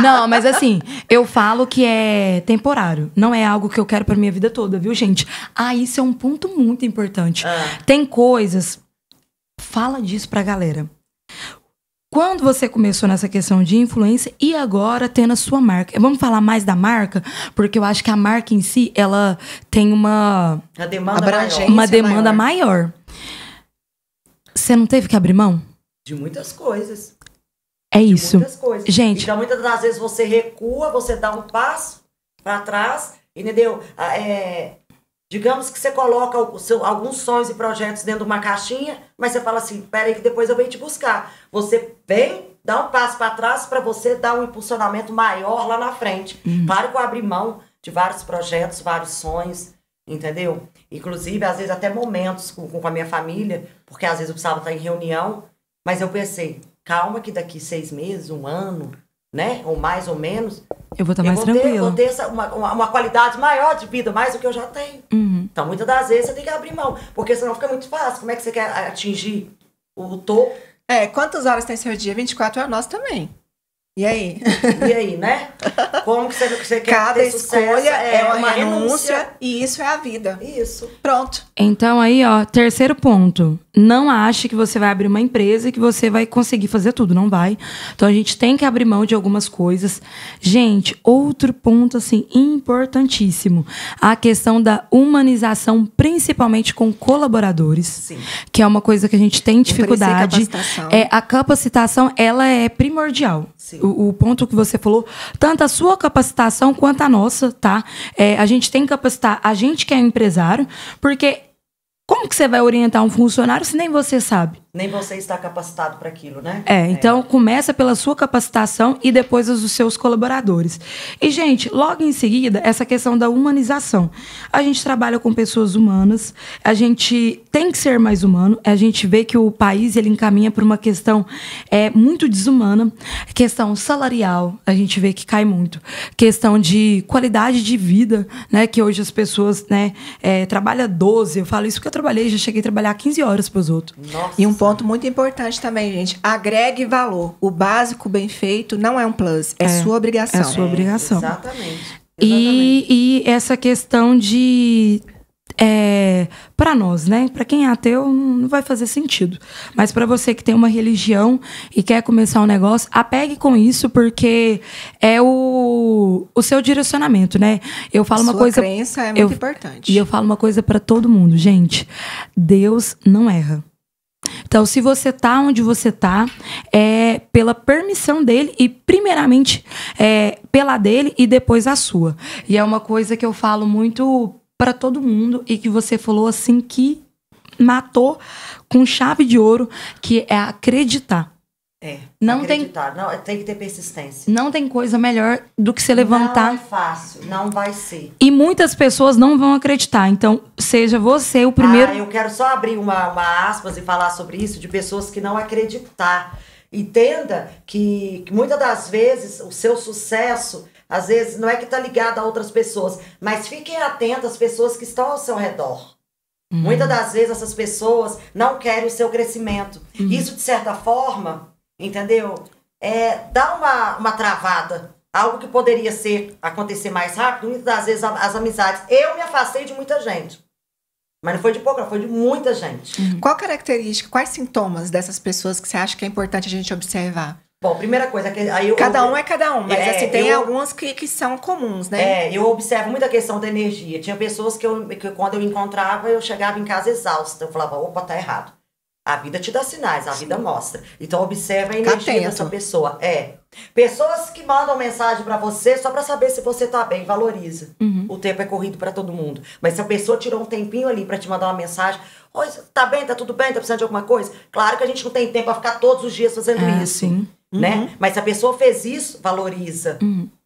Não, mas assim, eu falo que é temporário. Não é algo que eu quero pra minha vida toda, viu, gente? Isso é um ponto muito importante. Tem coisas... Fala disso pra galera. Quando você começou nessa questão de influência e agora tendo a sua marca. Vamos falar mais da marca? Porque eu acho que a marca em si, ela tem uma demanda maior. Você não teve que abrir mão? De muitas coisas. É isso. Muitas coisas. Gente. Então, muitas das vezes você recua, você dá um passo para trás, entendeu? Digamos que você coloca alguns sonhos e projetos dentro de uma caixinha, mas você fala assim, peraí que depois eu venho te buscar. Você vem, dá um passo para trás para você dar um impulsionamento maior lá na frente. Para com abrir mão de vários projetos, vários sonhos, entendeu? Inclusive, às vezes até momentos com a minha família, porque às vezes eu precisava estar em reunião, mas eu pensei, calma que daqui 6 meses, 1 ano, né? Ou mais ou menos, eu vou estar mais tranquila. Vou ter uma qualidade maior de vida, mais do que eu já tenho. Então, muitas das vezes, você tem que abrir mão. Porque senão fica muito fácil. Como é que você quer atingir o topo? Quantas horas tem seu dia? 24 horas, nós também. E aí? E aí, né? Como que você quer Cada ter escolha sucesso? é uma renúncia e isso é a vida. Isso. Pronto. Então aí, terceiro ponto. Não ache que você vai abrir uma empresa e que você vai conseguir fazer tudo. Não vai. Então a gente tem que abrir mão de algumas coisas. Gente, outro ponto, assim, importantíssimo. A questão da humanização, principalmente com colaboradores. Sim. Que é uma coisa que a gente tem dificuldade. Capacitação. A capacitação, ela é primordial. Sim. O ponto que você falou, tanto a sua capacitação quanto a nossa, tá? A gente tem que capacitar a gente que é empresário, porque como que você vai orientar um funcionário se nem você sabe? Nem você está capacitado para aquilo, né? Então começa pela sua capacitação e depois os seus colaboradores. E, gente, logo em seguida, essa questão da humanização. A gente trabalha com pessoas humanas, a gente tem que ser mais humano, a gente vê que o país ele encaminha para uma questão muito desumana, questão salarial, a gente vê que cai muito, questão de qualidade de vida, né, que hoje as pessoas, né, trabalham 12, eu falo isso porque eu trabalhei, já cheguei a trabalhar 15 horas para os outros. Nossa. E um pouco ponto muito importante também, gente. Agregue valor. O básico bem feito não é um plus, é sua obrigação. É sua obrigação. Exatamente. E essa questão de... para nós, né? Para quem é ateu, não vai fazer sentido. Mas para você que tem uma religião e quer começar um negócio, apegue com isso, porque é o seu direcionamento, né? Eu falo uma coisa. Sua crença é muito importante. E eu falo uma coisa para todo mundo, gente. Deus não erra. Então, se você tá onde você tá, é pela permissão dele e, primeiramente, pela dele e depois a sua. E é uma coisa que eu falo muito para todo mundo e que você falou assim que matou com chave de ouro, que é acreditar. Não acreditar. Não, tem que ter persistência. Não tem coisa melhor do que você levantar. Não é fácil, não vai ser. E muitas pessoas não vão acreditar. Então, seja você o primeiro... Eu quero só abrir uma aspas e falar sobre isso, de pessoas que não acreditar. Entenda que muitas das vezes o seu sucesso, às vezes, não é que está ligado a outras pessoas, mas fiquem atentos às pessoas que estão ao seu redor. Muitas das vezes essas pessoas não querem o seu crescimento. Isso, de certa forma... Entendeu? Dá uma travada. Algo que poderia acontecer mais rápido, muitas das vezes as amizades. Eu me afastei de muita gente. Mas não foi de pouca, foi de muita gente. Qual característica, quais sintomas dessas pessoas que você acha que é importante a gente observar? Bom, primeira coisa... Cada um é cada um, mas assim, tem algumas que são comuns, né? Eu observo muita questão da energia. Tinha pessoas que quando eu encontrava, eu chegava em casa exausta. Eu falava, opa, tá errado. A vida te dá sinais, a vida mostra. Então, observa a energia dessa pessoa. Pessoas que mandam mensagem pra você só pra saber se você tá bem, valoriza. O tempo é corrido pra todo mundo. Mas se a pessoa tirou um tempinho ali pra te mandar uma mensagem, oi, tá bem, tá tudo bem, tá precisando de alguma coisa? Claro que a gente não tem tempo pra ficar todos os dias fazendo isso. Sim. Né? Mas se a pessoa fez isso, valoriza.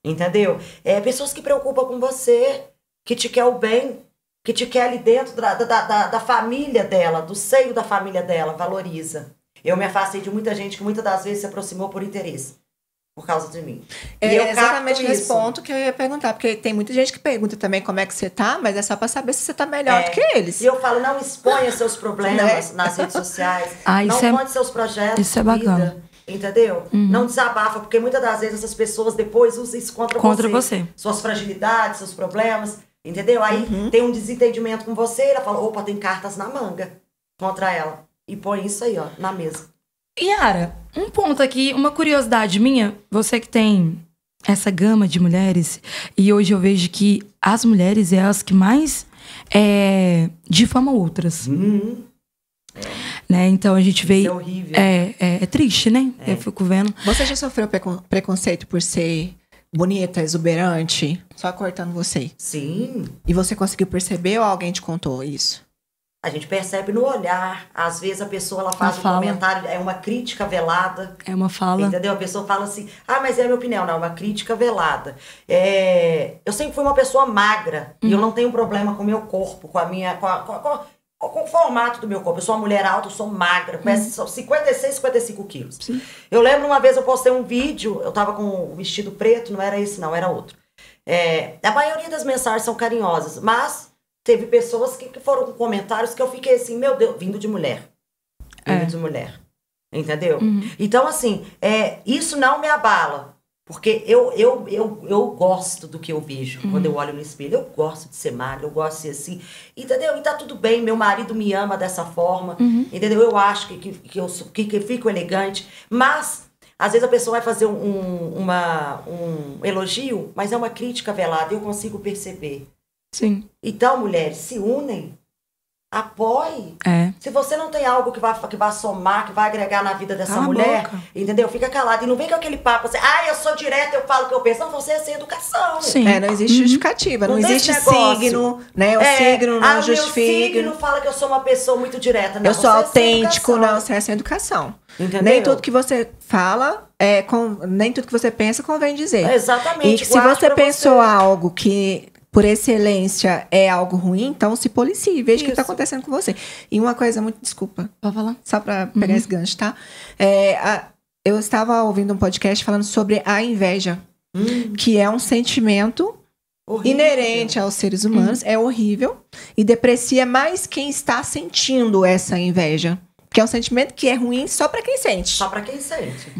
Entendeu? Pessoas que preocupam com você, que te quer o bem, que te quer ali dentro da família dela, do seio da família dela, valoriza. Eu me afastei de muita gente que muitas das vezes se aproximou por interesse, por causa de mim. E eu exatamente nesse ponto que eu ia perguntar, porque tem muita gente que pergunta também como é que você tá, mas é só pra saber se você tá melhor do que eles. E eu falo, não exponha seus problemas nas redes sociais, não conte seus projetos. Isso é bacana. Entendeu? Não desabafa, porque muitas das vezes essas pessoas depois usam isso contra você. Suas fragilidades, seus problemas. Entendeu? Aí tem um desentendimento com você, ela fala, opa, tem cartas na manga contra ela. E põe isso aí, ó, na mesa. Yara, um ponto aqui, uma curiosidade minha, você que tem essa gama de mulheres, e hoje eu vejo que as mulheres é as que mais difamam outras. Né? Então a gente vê... Isso é horrível. É triste, né? Eu fico vendo. Você já sofreu preconceito por ser bonita, exuberante, só cortando você? Sim. E você conseguiu perceber ou alguém te contou isso? A gente percebe no olhar. Às vezes a pessoa ela faz um comentário, é uma crítica velada. É uma fala. Entendeu? A pessoa fala assim, mas é a minha opinião. Não, é uma crítica velada. Eu sempre fui uma pessoa magra. E eu não tenho problema com o meu corpo, com o formato do meu corpo. Eu sou uma mulher alta, eu sou magra. Peço 56, 55 quilos. Sim. Eu lembro uma vez eu postei um vídeo, eu tava com um vestido preto, não era esse não, era outro. A maioria das mensagens são carinhosas, mas teve pessoas que foram com comentários que eu fiquei assim, meu Deus, vindo de mulher. Vindo de mulher. Entendeu? Então, assim, isso não me abala. Porque eu gosto do que eu vejo quando eu olho no espelho. Eu gosto de ser magra, eu gosto de ser assim. Entendeu? E tá tudo bem, meu marido me ama dessa forma. Entendeu? Eu acho que eu fico elegante. Mas, às vezes a pessoa vai fazer um elogio, mas é uma crítica velada. Eu consigo perceber. Sim. Então, mulheres, se unem. Apoie. Se você não tem algo que vai somar, que vai agregar na vida dessa mulher, entendeu? Fica calado. E não vem com aquele papo assim, eu sou direta, eu falo o que eu penso. Não, você é sem educação. Sim. Não existe justificativa. Não existe signo, né? O signo não justifica. O meu signo fala que eu sou uma pessoa muito direta. Não, eu sou autêntico, não, você é sem educação. Entendeu? Nem tudo que você fala, nem tudo que você pensa convém dizer. Exatamente. E se você pensou algo que... por excelência, é algo ruim, então se policie e veja o que está acontecendo com você. E uma coisa muito... Desculpa. Pode falar? Só para pegar esse gancho, tá? Eu estava ouvindo um podcast falando sobre a inveja, que é um sentimento horrível, inerente aos seres humanos, é horrível, e deprecia mais quem está sentindo essa inveja. Que é um sentimento que é ruim só pra quem sente. Só pra quem sente.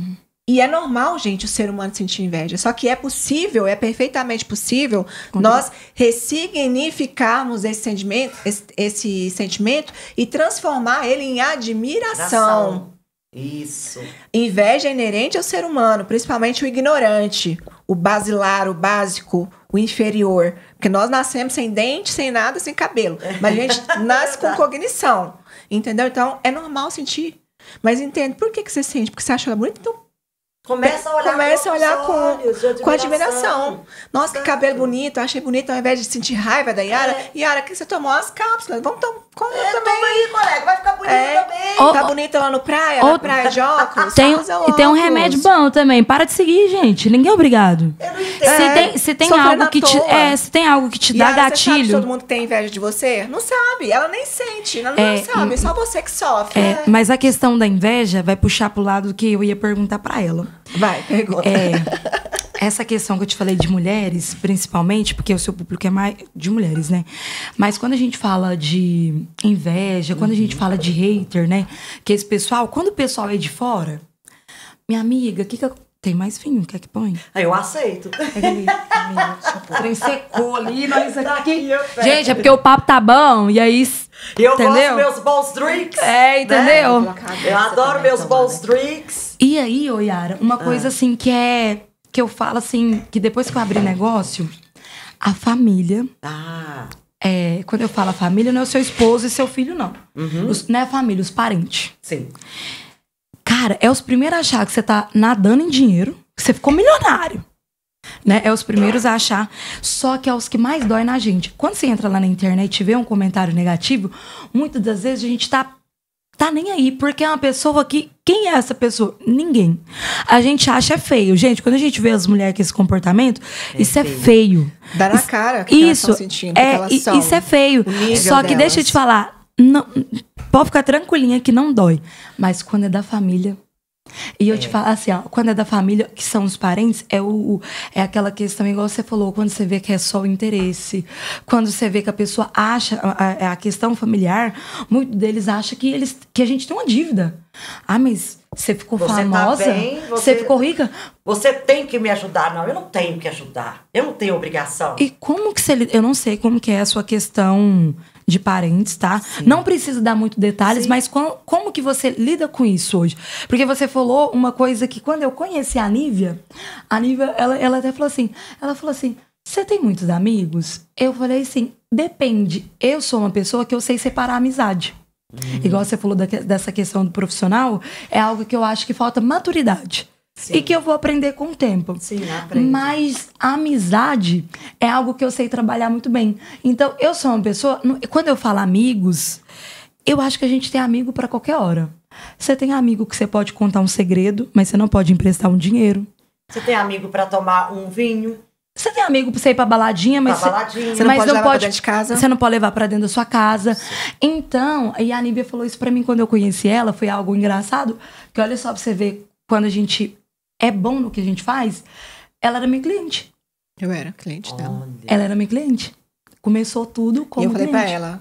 E é normal, gente, o ser humano sentir inveja. Só que é possível, é perfeitamente possível nós ressignificarmos esse sentimento e transformar ele em admiração. Isso. Inveja é inerente ao ser humano, principalmente o ignorante, o basilar, o básico, o inferior. Porque nós nascemos sem dente, sem nada, sem cabelo. Mas a gente nasce com cognição. Entendeu? Então, é normal sentir. Mas entende, por que você sente? Porque você acha ela bonita? Então, Começa a olhar com admiração. Nossa, que cabelo bonito, achei bonito, ao invés de sentir raiva da Yara. Yara, que você tomou as cápsulas? Vamos tomar também. Toma aí, colega, vai ficar bonita também. Tá bonita lá no praia, na praia de óculos. E tem um remédio bom também. Para de seguir, gente. Ninguém é obrigado. Eu não entendo. Se tem algo que te dá Yara, gatilho. você sabe todo mundo que tem inveja de você? Não sabe, ela nem sente, ela não sabe, só você que sofre. Mas a questão da inveja vai puxar pro lado que eu ia perguntar pra ela. Vai, pergunta. Essa questão que eu te falei de mulheres, principalmente, porque o seu público é mais de mulheres, né? Mas quando a gente fala de inveja, quando a gente fala de hater, né? Que esse pessoal, quando o pessoal é de fora, minha amiga, tem mais vinho? Quer que põe? Eu aceito. O trem secou ali, nós aqui. Gente, é porque o papo tá bom, e aí. Eu entendeu? gosto meus bons drinks. Entendeu? Né? Eu adoro meus bons drinks. E aí, ô Yara, uma coisa assim que eu falo assim, que depois que eu abri negócio, a família. Quando eu falo a família, não é o seu esposo e seu filho, não. Não é a família, os parentes. Sim. Cara, é os primeiros a achar que você tá nadando em dinheiro, que você ficou milionário. Né? É os primeiros a achar. Só que é os que mais dói na gente. Quando você entra lá na internet e vê um comentário negativo, muitas das vezes a gente tá nem aí, porque é uma pessoa que... Quem é essa pessoa? Ninguém. A gente acha feio. Gente, quando a gente vê as mulheres com esse comportamento, isso é feio. Dá na cara que elas estão sentindo, que elas são. Isso é feio. Só que deixa eu te falar, não, pode ficar tranquilinha que não dói. Mas quando é da família... E eu te falo assim, ó, quando é da família, que são os parentes, é aquela questão, igual você falou, quando você vê que é só o interesse, quando você vê que a pessoa acha, a questão familiar, muitos deles acham que a gente tem uma dívida. Mas você ficou famosa, tá bem, você ficou rica. Você tem que me ajudar. Não, eu não tenho que ajudar. Eu não tenho obrigação. E como que você... Eu não sei como que é a sua questão de parentes, tá? Sim. Não precisa dar muito detalhes, mas como que você lida com isso hoje? Porque você falou uma coisa que quando eu conheci a Nívia, ela até falou assim, você tem muitos amigos? Eu falei assim, depende. Eu sou uma pessoa que eu sei separar a amizade. Igual você falou dessa questão do profissional, é algo que eu acho que falta maturidade. Sim. E que eu vou aprender com o tempo. Sim, aprende. Mas a amizade é algo que eu sei trabalhar muito bem. Então, eu sou uma pessoa... Quando eu falo amigos, eu acho que a gente tem amigo pra qualquer hora. Você tem amigo que você pode contar um segredo, mas você não pode emprestar um dinheiro. Você tem amigo pra tomar um vinho. Você tem amigo pra você ir pra baladinha, mas você não pode levar pra dentro de casa. Você não pode levar pra dentro da sua casa. Sim. Então, e a Nívia falou isso pra mim quando eu conheci ela, foi algo engraçado, que olha só pra você ver, quando a gente é bom no que a gente faz, ela era minha cliente. Eu era cliente dela. Ela era minha cliente. Começou tudo como cliente. Eu falei pra ela,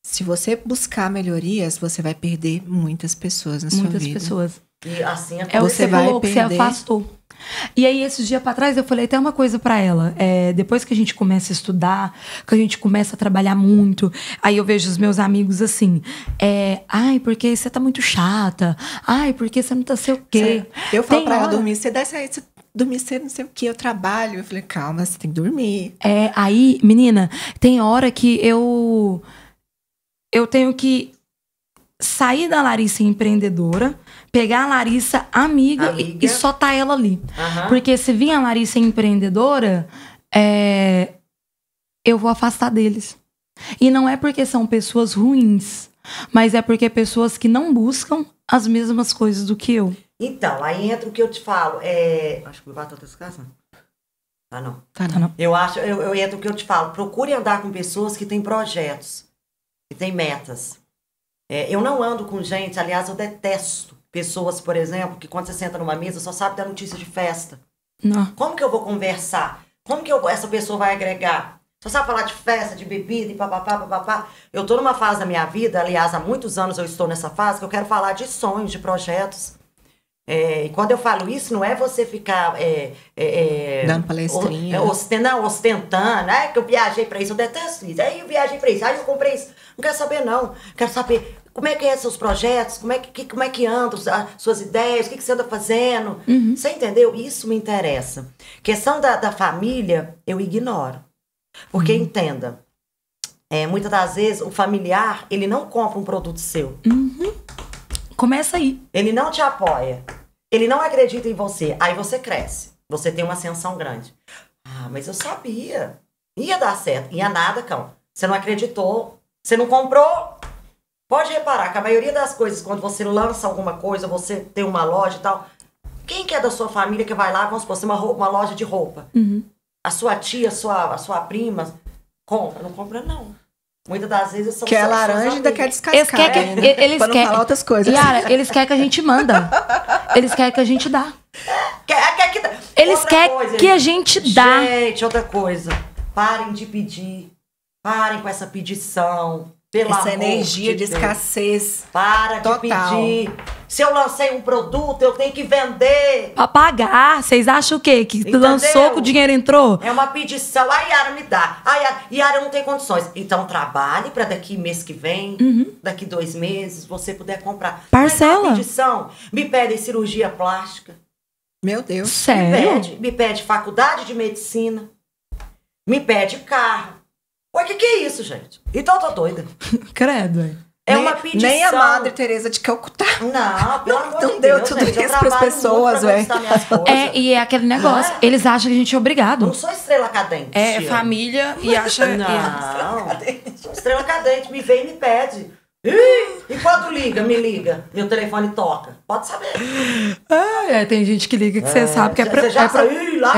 se você buscar melhorias, você vai perder muitas pessoas na sua vida. Muitas pessoas. E assim é o que você falou, que você afastou. E aí, esses dias pra trás, eu falei até uma coisa pra ela. Depois que a gente começa a estudar, que a gente começa a trabalhar muito, aí eu vejo os meus amigos assim, ai, porque você tá muito chata, ai, porque você não tá sei o quê. Eu falo pra ela dormir, você dormir cedo, não sei o quê, eu trabalho. Eu falei, calma, você tem que dormir. Aí, menina, tem hora que eu tenho que sair da Larissa empreendedora, pegar a Larissa amiga. E soltar ela ali. Porque se vir a Larissa empreendedora, eu vou afastar deles. E não é porque são pessoas ruins, mas é porque pessoas que não buscam as mesmas coisas do que eu. Então, aí entra o que eu te falo. Acho que o batata tá casa. Ah, não. Tá não. Eu entro o que eu te falo. Procure andar com pessoas que têm projetos, que têm metas. Eu não ando com gente, aliás, eu detesto pessoas, por exemplo, que quando você senta numa mesa só sabe dar notícia de festa. Não. Como que eu vou conversar? Como que essa pessoa vai agregar? Só sabe falar de festa, de bebida e papapá, papapá. Eu tô numa fase da minha vida, aliás, há muitos anos eu estou nessa fase, que eu quero falar de sonhos, de projetos. E quando eu falo isso, não é você ficar... dando palestrinha. Ostentando. Que eu viajei pra isso, eu detesto isso. Aí eu viajei pra isso, aí eu comprei isso. Não quero saber, não. Quero saber como é que é seus projetos, como é que andam as suas ideias, o que você anda fazendo. Você entendeu? Isso me interessa. Questão da família, eu ignoro. Porque, entenda, muitas das vezes o familiar, ele não compra um produto seu. Começa aí. Ele não te apoia. Ele não acredita em você. Aí você cresce. Você tem uma ascensão grande. Ah, mas eu sabia. Ia dar certo. Ia nada, cão. Você não acreditou. Você não comprou. Pode reparar que a maioria das coisas, quando você lança alguma coisa, você tem uma loja e tal, quem que é da sua família que vai lá, vamos supor, uma loja de roupa? A sua tia, a sua prima, compra? Não compra, não. Muitas das vezes são... Que é laranja e ainda quer descascar. Eles pra não falar outras coisas. Yara, eles querem que a gente manda. Eles querem que a gente dá. Eles querem que a gente dá. Gente, outra coisa. Parem de pedir. Parem com essa pedição. Essa energia de escassez. Para de pedir. Se eu lancei um produto, eu tenho que vender. Pra pagar. Vocês acham o quê? Que lançou que o dinheiro entrou? É uma pedição. A Yara me dá. Yara não tem condições. Então trabalhe pra daqui mês que vem, daqui 2 meses, você puder comprar. Parcela. Mas é uma pedição. Me pedem cirurgia plástica. Meu Deus. Sério? Me pede faculdade de medicina. Me pede carro. O que é isso, gente? Então eu tô doida. Credo. Uma pedição. Nem a Madre Teresa de Calcutá. Não, pelo amor de Deus. Não deu tudo isso pras pessoas, ué. E é aquele negócio. Eles acham que a gente é obrigado. Não sou estrela cadente. É família e acha... Não. Estrela cadente me vem e me pede. E quando me liga, meu telefone toca. Pode saber. Tem gente que liga que você sabe que é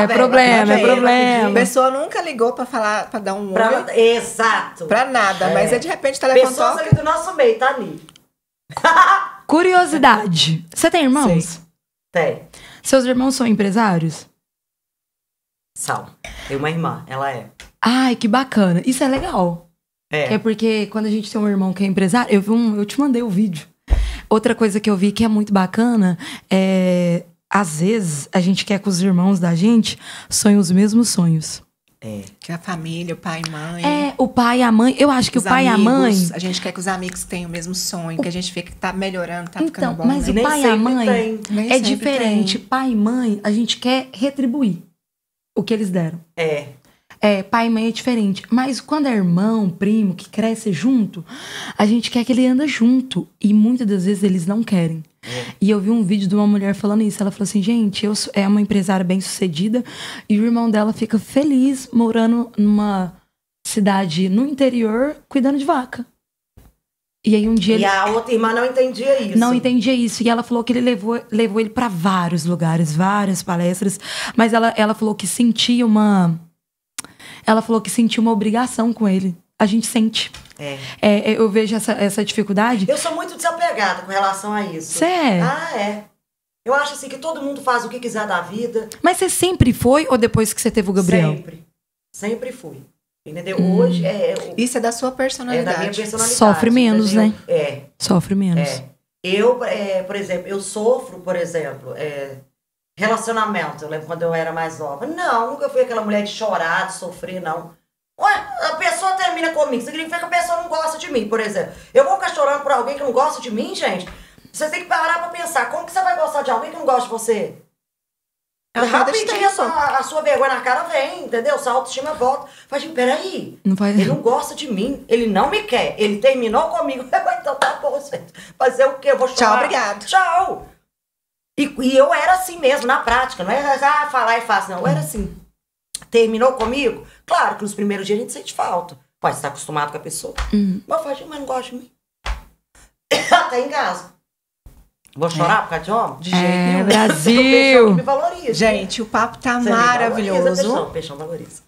problema. A pessoa nunca ligou pra falar, pra dar um oi. Exato. Pra nada, mas de repente o telefone pessoas toca. ali do nosso meio, tá ali. Curiosidade. Você tem irmãos? Sim. Tem. Seus irmãos são empresários? São. Tem uma irmã, ela é. Ai, que bacana. Isso é legal. É porque quando a gente tem um irmão que é empresário, eu te mandei o vídeo. Outra coisa que eu vi que é muito bacana é, às vezes, a gente quer que os irmãos da gente sonhem os mesmos sonhos. Que a família, o pai e mãe. O pai e a mãe. Eu acho que o pai e a mãe... A gente quer que os amigos tenham o mesmo sonho, que a gente vê que tá melhorando, tá ficando bom. Mas né? o pai e a mãe é diferente. Tem. Pai e mãe, a gente quer retribuir o que eles deram. Pai e mãe é diferente. Mas quando é irmão, primo, que cresce junto, a gente quer que ele anda junto. E muitas das vezes eles não querem. E eu vi um vídeo de uma mulher falando isso. Ela falou assim, gente, é uma empresária bem-sucedida e o irmão dela fica feliz morando numa cidade no interior, cuidando de vaca. E aí um dia a outra irmã não entendia isso. Não entendia isso. E ela falou que ele levou ele para vários lugares, várias palestras. Mas ela falou que sentia uma... Ela falou que sentiu uma obrigação com ele. A gente sente. Eu vejo essa dificuldade. Eu sou muito desapegada com relação a isso. Você é? Eu acho assim que todo mundo faz o que quiser da vida. Mas você sempre foi ou depois que você teve o Gabriel? Sempre fui. Entendeu? Hoje Isso é da sua personalidade. É da minha personalidade. Sofre menos, entendeu? né? Sofre menos. Eu, por exemplo, eu sofro, por exemplo... Relacionamento, eu lembro quando eu era mais nova. Não, nunca fui aquela mulher de chorar, de sofrer, não. Ué, a pessoa termina comigo, significa que a pessoa não gosta de mim, por exemplo. Eu vou ficar chorando por alguém que não gosta de mim, gente? Você tem que parar pra pensar, como que você vai gostar de alguém que não gosta de você? Rapidinho a sua vergonha na cara vem, entendeu? Sua autoestima volta. Faz de, peraí, ele não gosta de mim, ele não me quer, ele terminou comigo. Então tá bom, gente. Fazer o quê? Eu vou chorar. Tchau, obrigado. Tchau. E eu era assim mesmo, na prática. Não é falar e fácil, não. Eu era assim. Terminou comigo? Claro que nos primeiros dias a gente sente falta. Pode estar acostumado com a pessoa. Mas não gosta de mim. Até em casa. Vou chorar por causa de homem? De jeito nenhum. Brasil! Me valoriza. Gente, o papo tá Você maravilhoso. Peixão valoriza.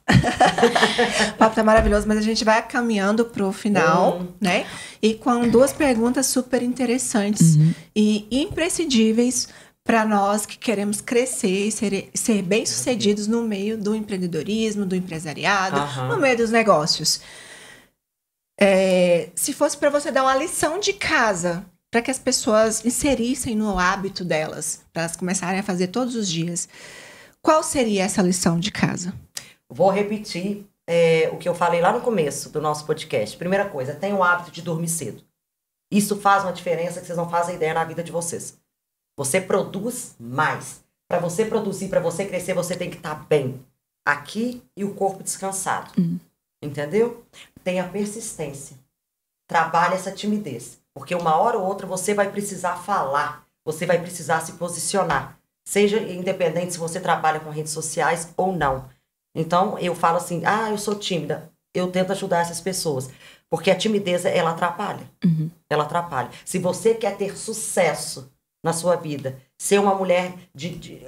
O papo tá maravilhoso, mas a gente vai caminhando pro final, né? E com 2 perguntas super interessantes e imprescindíveis para nós que queremos crescer e ser bem-sucedidos no meio do empreendedorismo, do empresariado, no meio dos negócios. Se fosse para você dar uma lição de casa para que as pessoas inserissem no hábito delas, para elas começarem a fazer todos os dias, qual seria essa lição de casa? Vou repetir o que eu falei lá no começo do nosso podcast. Primeira coisa, tenha o hábito de dormir cedo. Isso faz uma diferença que vocês não fazem ideia na vida de vocês. Você produz mais. Para você produzir, para você crescer, você tem que estar bem aqui e o corpo descansado. Entendeu? Tenha persistência. Trabalhe essa timidez. Porque uma hora ou outra você vai precisar falar. Você vai precisar se posicionar. Seja independente se você trabalha com redes sociais ou não. Então, eu falo assim, eu sou tímida. Eu tento ajudar essas pessoas. Porque a timidez, ela atrapalha. Ela atrapalha. Se você quer ter sucesso na sua vida, ser uma mulher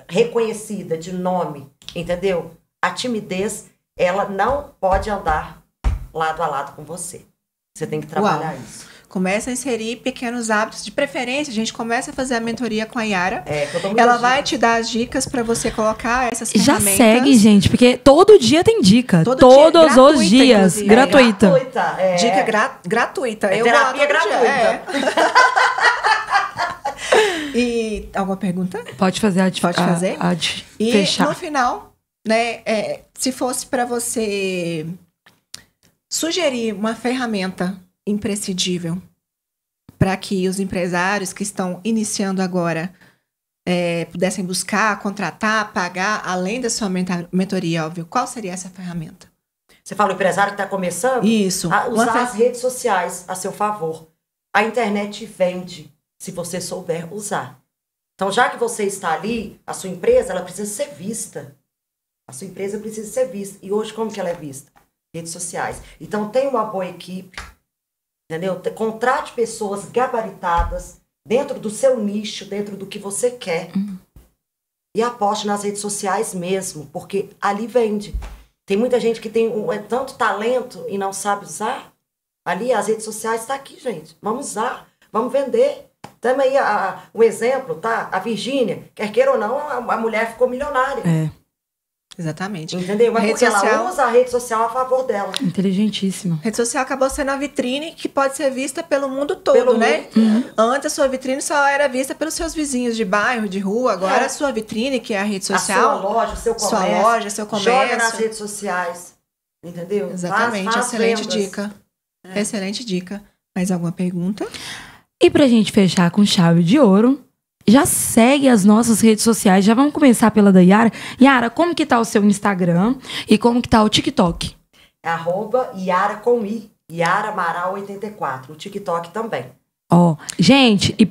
reconhecida, de nome, entendeu? A timidez, ela não pode andar lado a lado com você. Você tem que trabalhar isso. Começa a inserir pequenos hábitos. De preferência, a gente começa a fazer a mentoria com a Yara. Ela vai te dar as dicas para você colocar essas ferramentas. Já segue, gente, porque todo dia tem dica. Todos os dias. Gratuita. Dica gratuita. Terapia gratuita. E alguma pergunta? Pode fazer. Pode fazer. E fechar. No final, né, se fosse para você sugerir uma ferramenta imprescindível para que os empresários que estão iniciando agora pudessem buscar, contratar, pagar, além da sua mentoria, óbvio, qual seria essa ferramenta? Você fala o empresário que está começando? Isso. A usar as redes sociais a seu favor. A internet vende, se você souber usar. Então, já que você está ali, a sua empresa, ela precisa ser vista. A sua empresa precisa ser vista. E hoje, como que ela é vista? Redes sociais. Então, tenha uma boa equipe, entendeu? Contrate pessoas gabaritadas dentro do seu nicho, dentro do que você quer. E aposte nas redes sociais mesmo, porque ali vende. Tem muita gente que tem tanto talento e não sabe usar. Ali, as redes sociais estão aqui, gente. Vamos usar, vamos vender. Temos aí um exemplo, tá? A Virgínia, quer queira ou não, a mulher ficou milionária. Exatamente. Entendeu? Mas porque ela usa a rede social a favor dela. Inteligentíssima. A rede social acabou sendo a vitrine que pode ser vista pelo mundo todo, né? Antes a sua vitrine só era vista pelos seus vizinhos de bairro, de rua. Agora a sua vitrine, que é a rede social. A sua loja, seu comércio. Sua loja, seu comércio. Joga nas redes sociais. Entendeu? Exatamente. Excelente dica. Excelente dica. Mais alguma pergunta? E pra gente fechar com chave de ouro, já segue as nossas redes sociais. Já vamos começar pela da Yara. Yara, como que tá o seu Instagram e como que tá o TikTok? @Yara com I, Yara Amaral 84. O TikTok também. Gente, e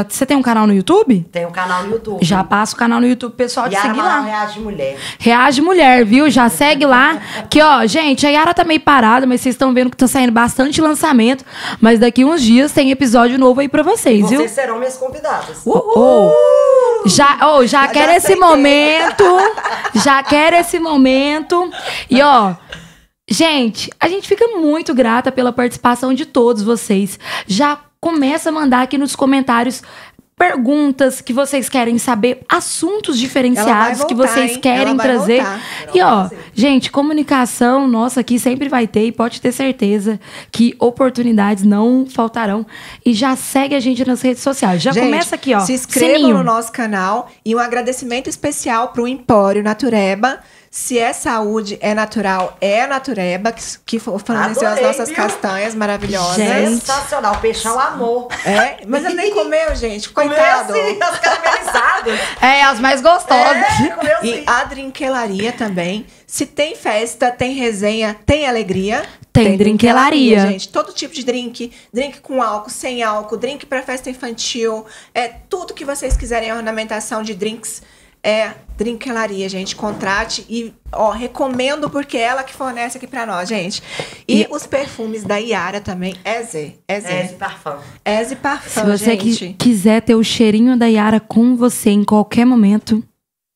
você tem um canal no YouTube? Tem um canal no YouTube. Já passa o canal no YouTube, pessoal, de seguir lá. Reage Mulher. Reage Mulher, viu? Já segue lá. Que, gente, a Yara tá meio parada, mas vocês estão vendo que tá saindo bastante lançamento. Mas daqui uns dias tem episódio novo aí pra vocês, viu? Vocês serão minhas convidadas. Já quero esse momento. Já quero esse momento. E, gente, a gente fica muito grata pela participação de todos vocês. Já começa a mandar aqui nos comentários perguntas que vocês querem saber, assuntos diferenciados que vocês querem trazer. E, gente, comunicação nossa aqui sempre vai ter, e pode ter certeza que oportunidades não faltarão. E já segue a gente nas redes sociais. Já começa aqui, se inscrevam no nosso canal, e um agradecimento especial pro Empório Natureba. Se é saúde, é natural, é a Natureba, que forneceu as nossas castanhas maravilhosas. Sensacional, peixão amor. Mas ele nem comeu, gente. Coitado. Comeu sim, as caramelizadas. As mais gostosas. Comeu sim. E a Drinquelaria também. Se tem festa, tem resenha, tem alegria. Tem Drinquelaria, gente. Todo tipo de drink. Drink com álcool, sem álcool, drink para festa infantil. Tudo que vocês quiserem, ornamentação de drinks. Drinquelaria, gente. Contrate e, recomendo porque é ela que fornece aqui pra nós, gente. E os perfumes da Yara também. Eze Parfum. Eze Parfum, se você gente. Quiser ter o cheirinho da Yara com você em qualquer momento,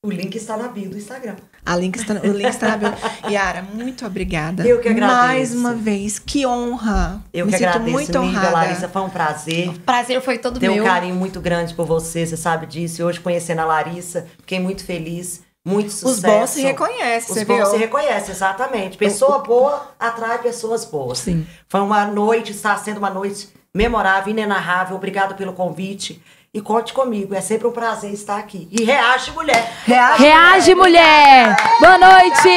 o link está na bio do Instagram. O link está na bio. Yara, muito obrigada. Eu que agradeço. Mais uma vez, que honra. Eu Me que sinto agradeço, muito amiga honrada. Larissa, foi um prazer. O prazer foi todo Tenho meu. um carinho muito grande por você sabe disso. E hoje, conhecendo a Larissa, fiquei muito feliz, muito sucesso. Os bons se reconhecem, você viu? Os bons se reconhecem, exatamente. Pessoa boa atrai pessoas boas. Sim. Foi uma noite, está sendo uma noite memorável, inenarrável. Obrigado pelo convite. E conte comigo, é sempre um prazer estar aqui. E reage, mulher! Reage, mulher! Boa noite!